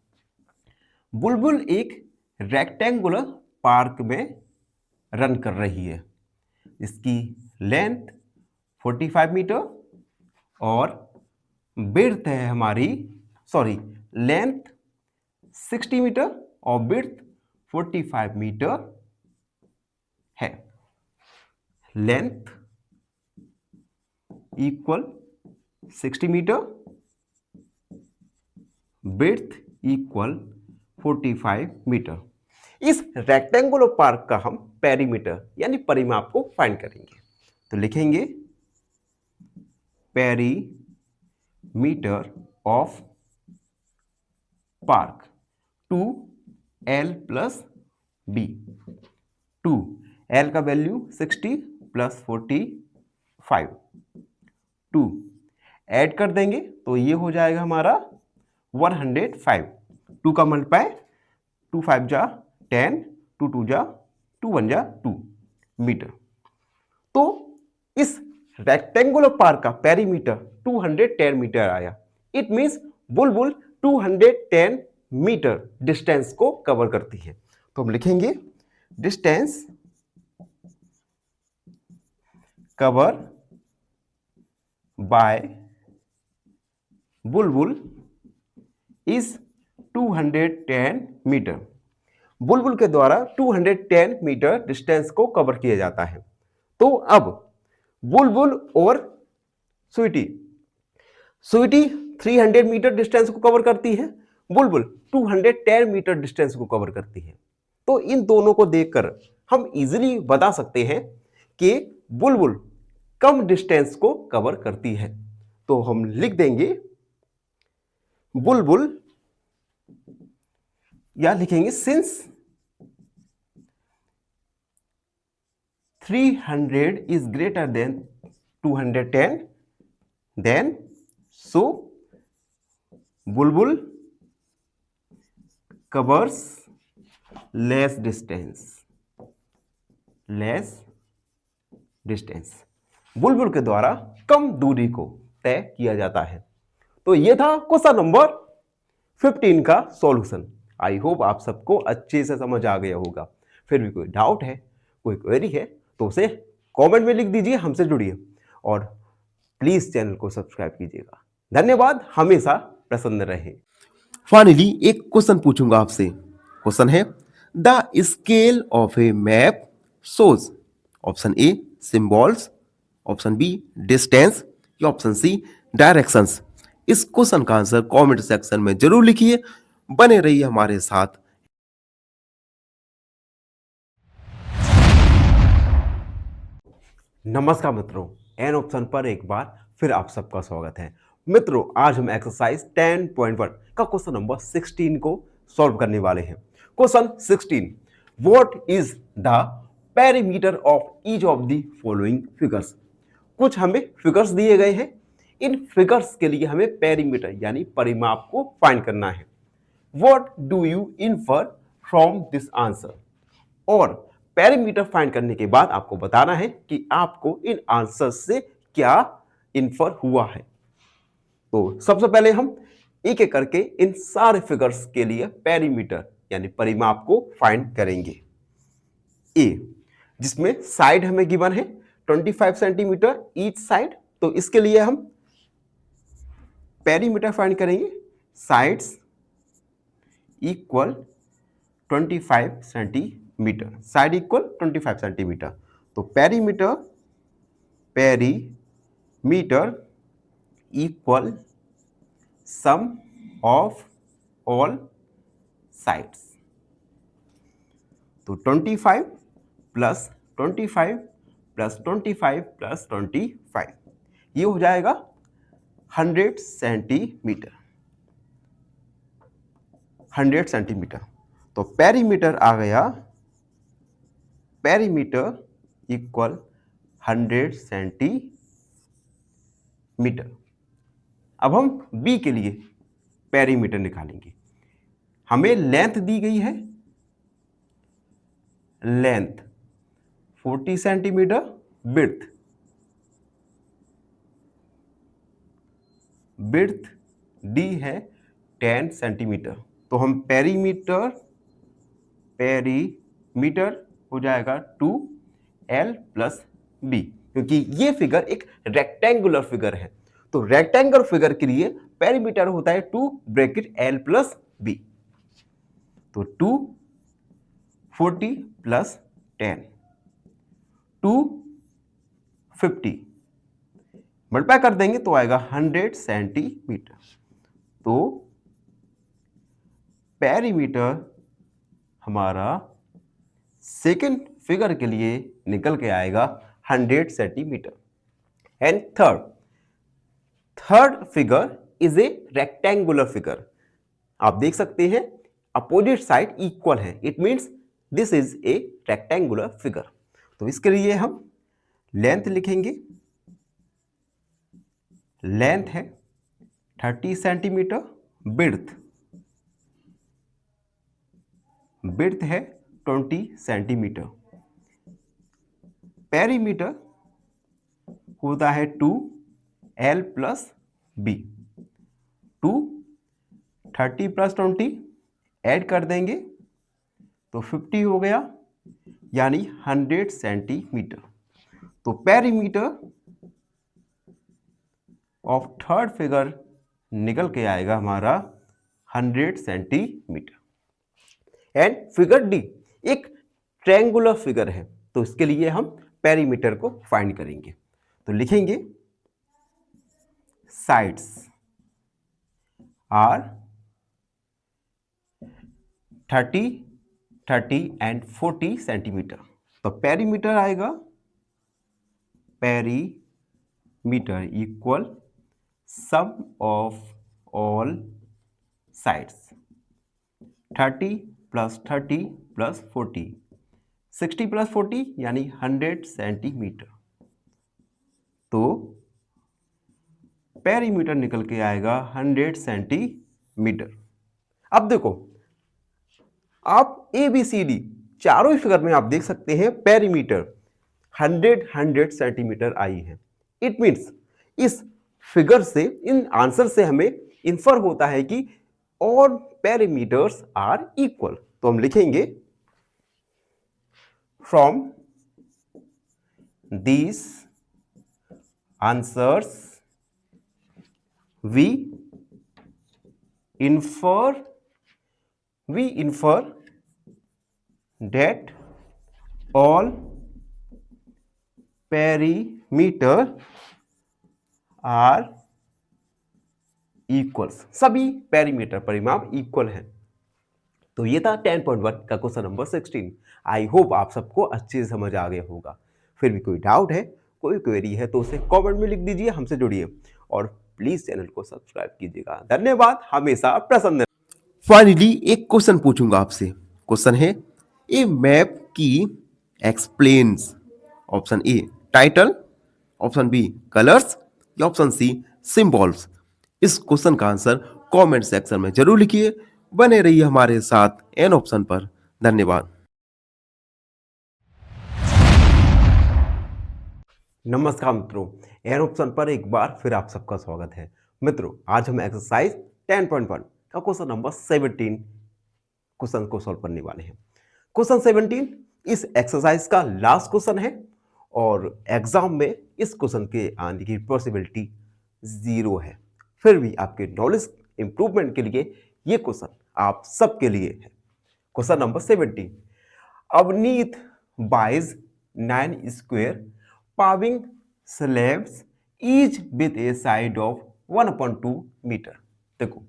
S1: बुलबुल एक रेक्टेंगुलर पार्क में रन कर रही है। इसकी लेंथ 45 मीटर और विड्थ है हमारी, लेंथ 60 मीटर और विड्थ 45 मीटर है। Length equal 60 metre, width equal 45 metre. इस रेक्टेंगुलर पार्क का हम पेरीमीटर यानी परिमाप को फाइंड करेंगे, तो लिखेंगे perimeter of park 2L + B। 2L का वैल्यू 60 + 45, 2 ऐड कर देंगे तो ये हो जाएगा हमारा 105। 2 का मल्टीप्लाई 2 5 जा 10, 2 2 जा 2 1 जा 2 मीटर। तो इस रेक्टेंगुलर पार्क का पेरीमीटर 210 मीटर आया। It means Bulbul 210 metre distance को कवर करती है। तो हम लिखेंगे distance covered bye Bulbul is 210 metre. बुलबुल के द्वारा 210 मीटर डिस्टेंस को कवर किया जाता है। तो अब बुलबुल और स्वीटी 300 मीटर डिस्टेंस को कवर करती है, बुलबुल 210 मीटर डिस्टेंस को कवर करती है। तो इन दोनों को देखकर हम इजीली बता सकते हैं कि बुलबुल कम डिस्टेंस को कवर करती है। तो हम लिख देंगे बुलबुल, या लिखेंगे since 300 is greater than 210, then so Bulbul covers less distance। बुलबुल के द्वारा कम दूरी को तय किया जाता है। तो यह था क्वेश्चन नंबर 15 का सॉल्यूशन। आई होप आप सबको अच्छे से समझ आ गया होगा। फिर भी कोई डाउट है, कोई क्वेरी है तो उसे कमेंट में लिख दीजिए, हमसे जुड़िए और प्लीज चैनल को सब्सक्राइब कीजिएगा। धन्यवाद, हमेशा प्रसन्न रहे।
S2: फाइनली एक क्वेश्चन पूछूंगा आपसे। क्वेश्चन है the scale of a map shows option A symbols, option B distance या ऑप्शन सी डायरेक्शंस। इस क्वेश्चन का आंसर कमेंट सेक्शन में जरूर लिखिए। बने रहिए हमारे साथ।
S1: नमस्कार मित्रों, एन ऑप्शन पर एक बार फिर आप सबका स्वागत है। मित्रों, आज हम एक्सरसाइज 10.1 का क्वेश्चन नंबर 16 को सॉल्व करने वाले हैं। Question 16, what is the perimeter of each of the following figures. कुछ हमें फिगर्स दिए गए हैं, इन फिगर्स के लिए हमें पेरीमीटर यानी परिमाप को फाइंड करना है। What do you infer from this answer? और पेरीमीटर फाइंड करने के बाद आपको बताना है कि आपको इन आंसर्स से क्या इन्फर हुआ है। तो सबसे पहले हम एक एक करके इन सारे फिगर्स के लिए पेरीमीटर यानी परिमाप को फाइंड करेंगे। ए, जिसमें साइड हमें गिवन है 25 सेंटीमीटर ईच साइड, तो इसके लिए हम पेरीमीटर फाइंड करेंगे। Sides equal 25 centimetre, side equal 25 centimetre. तो perimeter equal sum of all sides. तो 25 प्लस 25 प्लस 25 प्लस 25, ये हो जाएगा 100 सेंटीमीटर। 100 सेंटीमीटर। तो पेरीमीटर आ गया, पेरीमीटर इक्वल 100 सेंटीमीटर। अब हम बी के लिए पेरीमीटर निकालेंगे। हमें लेंथ दी गई है, लेंथ 40 सेंटीमीटर, विड्थ डी है 10 सेंटीमीटर। तो हम पेरीमीटर हो जाएगा 2L प्लस बी, क्योंकि ये फिगर एक रेक्टेंगुलर फिगर है। तो रेक्टेंगुलर फिगर के लिए पेरीमीटर होता है 2 ब्रैकेट L प्लस बी। तो 240 प्लस 10 250, मल्टीप्लाई कर देंगे तो आएगा 100 सेंटीमीटर। तो पेरीमीटर हमारा सेकेंड फिगर के लिए निकल के आएगा 100 centimetre. And third figure is a rectangular figure. आप देख सकते हैं अपोजिट साइड इक्वल है, it means this is a rectangular figure. तो इसके लिए हम लेंथ लिखेंगे, लेंथ है 30 सेंटीमीटर, विड्थ है 20 सेंटीमीटर। पेरीमीटर होता है 2L plus B. 30 plus 20 add कर देंगे तो 50 हो गया, यानी 100 सेंटीमीटर। तो पेरीमीटर ऑफ थर्ड फिगर निकल के आएगा हमारा 100 सेंटीमीटर। एंड फिगर डी एक ट्रायंगुलर फिगर है, तो इसके लिए हम पेरीमीटर को फाइंड करेंगे। तो लिखेंगे साइड्स आर 30, 30 एंड 40 सेंटीमीटर। तो पेरीमीटर आएगा, perimeter equal sum of all sides 30 plus 30 plus 40, 60 plus 40 यानी 100 सेंटीमीटर। तो पेरीमीटर निकल के आएगा 100 सेंटीमीटर। अब देखो, आप ABCD चारों फिगर में आप देख सकते हैं पेरीमीटर 100 सेंटीमीटर आई है। इट मींस इस फिगर से, इन आंसर से हमें इन्फर होता है कि ऑल पेरीमीटर्स आर इक्वल। तो हम लिखेंगे from these answers we infer that all perimeter are equals। सभी पेरीमीटर परिमाप इक्वल है। तो ये था 10.1 का क्वेश्चन नंबर 16। आई होप आप सबको अच्छे से समझ आ गया होगा। फिर भी कोई डाउट है, कोई क्वेरी है तो उसे कमेंट में लिख दीजिए, हमसे जुड़िए और प्लीज चैनल को सब्सक्राइब कीजिएगा। धन्यवाद, हमेशा प्रसन्न।
S2: फाइनली एक क्वेश्चन पूछूंगा आपसे। क्वेश्चन है, a map key explains. Option A title, option B colours या ऑप्शन सी सिंबल्स। इस क्वेश्चन का आंसर कमेंट सेक्शन में जरूर लिखिए। बने रहिए हमारे साथ एन ऑप्शन पर। धन्यवाद।
S1: नमस्कार मित्रों, एन ऑप्शन पर एक बार फिर आप सबका स्वागत है। मित्रों, आज हम एक्सरसाइज 10.1 का क्वेश्चन नंबर 17 क्वेश्चन को सॉल्व करने वाले हैं। क्वेश्चन 17 इस एक्सरसाइज का लास्ट क्वेश्चन है और एग्जाम में इस क्वेश्चन के आने की पॉसिबिलिटी 0 है। फिर भी आपके नॉलेज इंप्रूवमेंट के लिए ये क्वेश्चन आप सबके लिए है। Question number 17, Avneet buys 9 square paving slabs each with a side of 1/2 metre. देखो,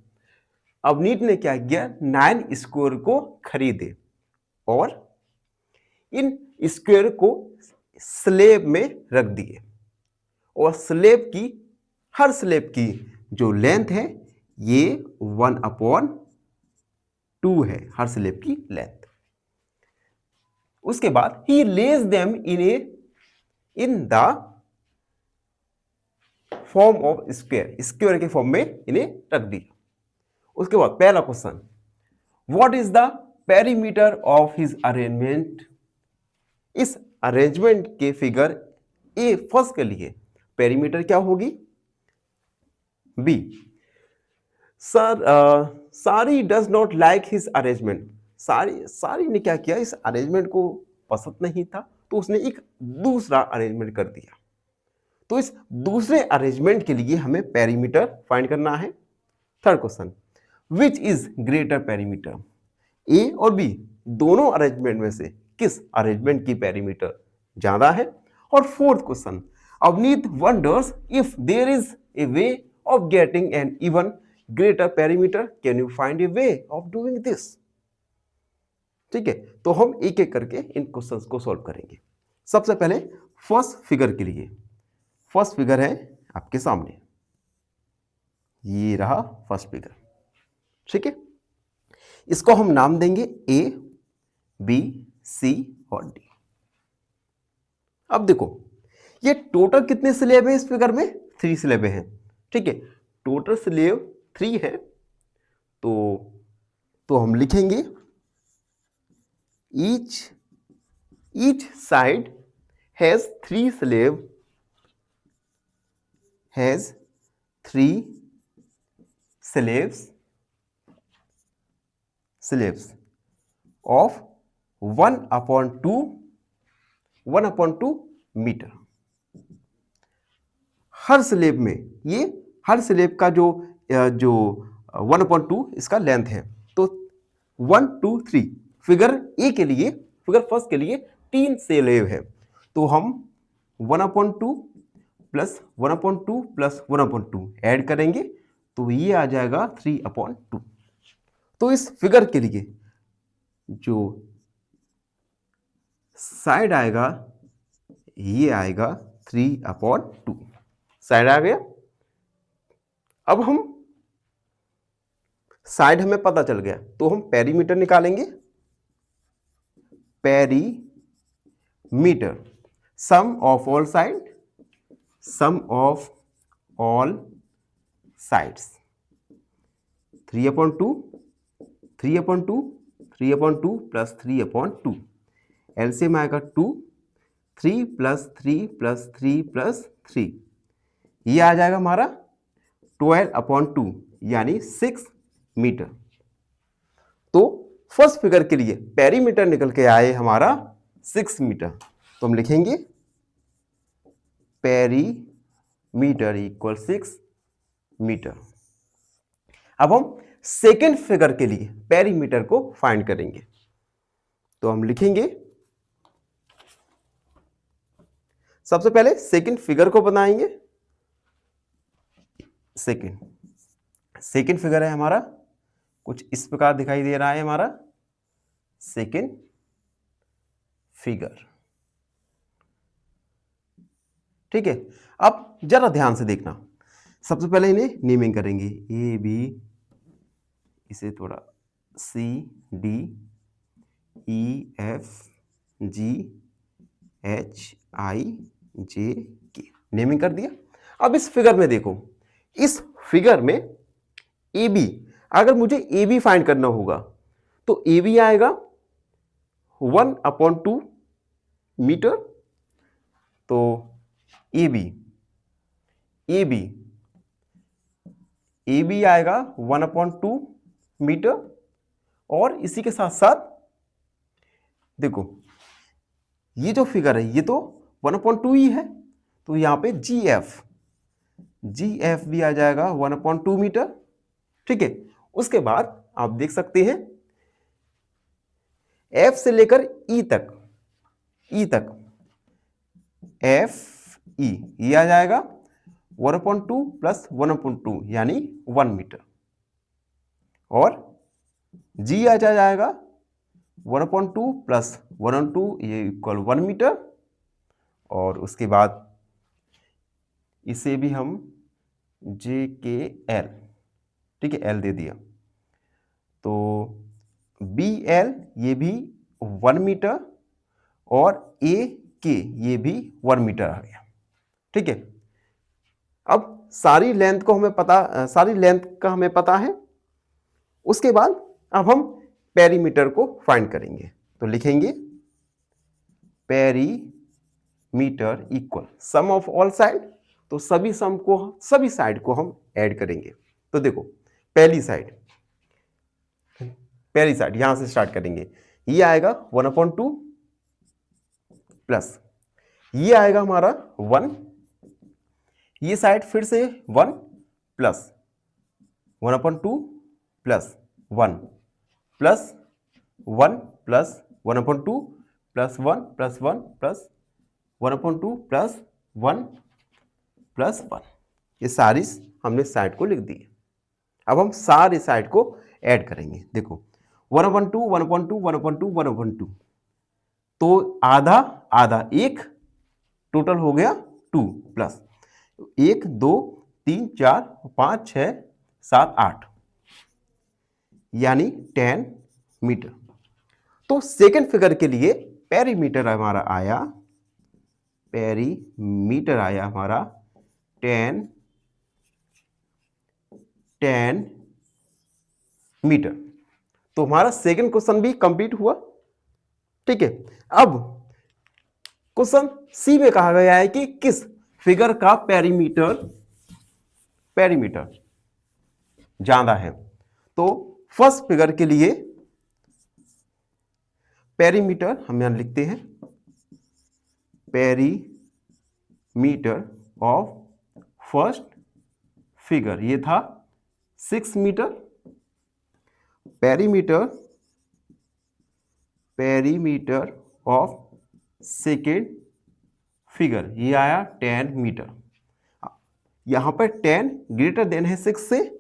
S1: अवनीत ने क्या किया, 9 स्क्वायर को खरीदे और इन स्क्वायर को स्लेब में रख दिए और स्लेब की, हर स्लेब की जो लेंथ है ये 1/2 है, हर स्लेब की लेंथ। उसके बाद he lays them in the form of square, square के फॉर्म में इन्हें रख दिया। उसके बाद पहला question, what is the perimeter of his arrangement. इस अरेंजमेंट के फिगर ए फर्स्ट के लिए पेरीमीटर क्या होगी, बी। सर Shari does not like his arrangement. Shari ने क्या किया, इस अरेंजमेंट को पसंद नहीं था तो उसने एक दूसरा अरेंजमेंट कर दिया। तो इस दूसरे अरेंजमेंट के लिए हमें पेरीमीटर फाइंड करना है। Third question, which is greater perimeter. A और बी दोनों अरेंजमेंट में से किस अरेंजमेंट की पेरीमीटर ज्यादा है। और fourth question, Avneet wonders if there is a way of getting an even greater perimeter, can you find a way of doing this. ठीक है, तो हम एक एक करके इन क्वेश्चंस को सॉल्व करेंगे। सबसे पहले फर्स्ट फिगर के लिए, फर्स्ट फिगर है आपके सामने, ये रहा फर्स्ट फिगर। ठीक है, इसको हम नाम देंगे ए, बी, सी और डी। अब देखो, ये टोटल कितने स्लेब है इस फिगर में, 3 स्लेब हैं। ठीक है, टोटल स्लेब 3 है, तो हम लिखेंगे each side has 3 slab, has 3 slabs of 1/2 metre. हर स्लेब में, ये हर स्लेब का जो 1/2 इसका लेंथ है। तो 1 2 3 फिगर ए के लिए, फिगर फर्स्ट के लिए 3 स्लेब है, तो हम 1/2 प्लस 1/2 प्लस 1/2 ऐड करेंगे तो ये आ जाएगा 3/2। तो इस फिगर के लिए जो साइड आएगा ये आएगा 3/2, साइड आ गया। अब हम साइड हमें पता चल गया तो हम पेरीमीटर निकालेंगे। Perimeter, sum of all sides 3/2 plus 3/2, LCM आएगा 2, 3 प्लस 3 प्लस 3 प्लस 3, ये आ जाएगा हमारा 12/2 यानी 6 मीटर। तो फर्स्ट फिगर के लिए पेरीमीटर निकल के आए हमारा 6 मीटर, तो हम लिखेंगे पेरीमीटर इक्वल 6 मीटर। अब हम सेकेंड फिगर के लिए पेरीमीटर को फाइंड करेंगे, तो हम लिखेंगे, सबसे पहले सेकेंड फिगर को बनाएंगे। सेकेंड फिगर है हमारा, कुछ इस प्रकार दिखाई दे रहा है हमारा सेकेंड फिगर। ठीक है, अब जरा ध्यान से देखना। सबसे पहले इन्हें नेमिंग करेंगे, ए बी, इसे थोड़ा C D, E F G HIJK naming कर दिया। अब इस फिगर में देखो, इस फिगर में AB, अगर मुझे AB फाइंड करना होगा तो AB आएगा 1/2 मीटर। तो AB आएगा 1/2 मीटर। और इसी के साथ साथ देखो, ये जो फिगर है ये तो 1/2 ही है, तो यहां पे GF भी आ जाएगा 1/2 मीटर। ठीक है, उसके बाद आप देख सकते हैं F से लेकर E तक FE ये आ जाएगा 1/2 प्लस 1/2 यानी 1 मीटर। और G आ जाएगा 1/2 प्लस 1/2 ये इक्वल 1 मीटर। और उसके बाद इसे भी हम JKL, ठीक है, L दे दिया, तो BL ये भी 1 मीटर और AK ये भी 1 मीटर आ गया। ठीक है, अब सारी लेंथ का हमें पता है। उसके बाद अब हम पेरीमीटर को फाइंड करेंगे, तो लिखेंगे perimeter equal sum of all side. तो सभी साइड को हम ऐड करेंगे। तो देखो, पहली साइड यहां से स्टार्ट करेंगे, ये आएगा 1/2 प्लस ये आएगा हमारा 1, ये साइड फिर से 1 plus 1/2 plus 1 plus 1 plus 1/2 plus 1 plus 1 plus 1/2 plus 1 plus 1। ये सारी हमने साइड को लिख दी। अब हम सारे साइड को ऐड करेंगे। देखो 1/2 1/2 1/2 1/2, तो आधा आधा एक, टोटल हो गया 2 प्लस 1 2 3 4 5 6 7 8 यानी 10 मीटर। तो सेकेंड फिगर के लिए पेरीमीटर हमारा आया 10 मीटर। तो हमारा सेकेंड क्वेश्चन भी कंप्लीट हुआ। ठीक है, अब क्वेश्चन सी में कहा गया है कि किस फिगर का पेरीमीटर ज्यादा है। तो फर्स्ट फिगर के लिए पेरीमीटर हम यहां लिखते हैं, पेरीमीटर ऑफ फर्स्ट फिगर ये था 6 metre. Perimeter of second figure ये आया 10 मीटर। यहां पर 10 ग्रेटर देन है 6 से,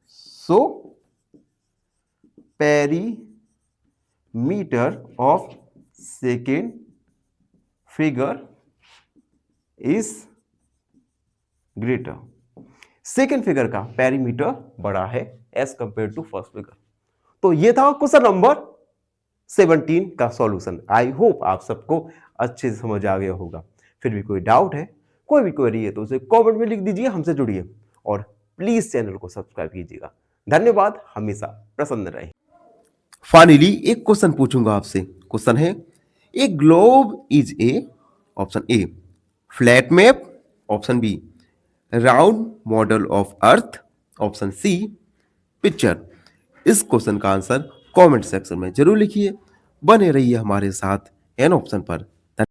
S1: so perimeter of second figure is greater. Second figure का पेरीमीटर बड़ा है as compare to first figure. तो ये था क्वेश्चन नंबर 17 का सॉल्यूशन। आई होप आप सबको अच्छे से समझ आ गया होगा। फिर भी कोई डाउट है, कोई भी क्वेरी है तो उसे कमेंट में लिख दीजिए, हमसे जुड़िए और प्लीज चैनल को सब्सक्राइब कीजिएगा। धन्यवाद, हमेशा प्रसन्न रहें।
S2: फाइनली एक क्वेश्चन पूछूंगा आपसे। क्वेश्चन है, a globe is a, option a flat map, option B round model of earth, option C picture. इस क्वेश्चन का आंसर कमेंट सेक्शन में जरूर लिखिए। बने रहिए हमारे साथ एन ऑप्शन पर।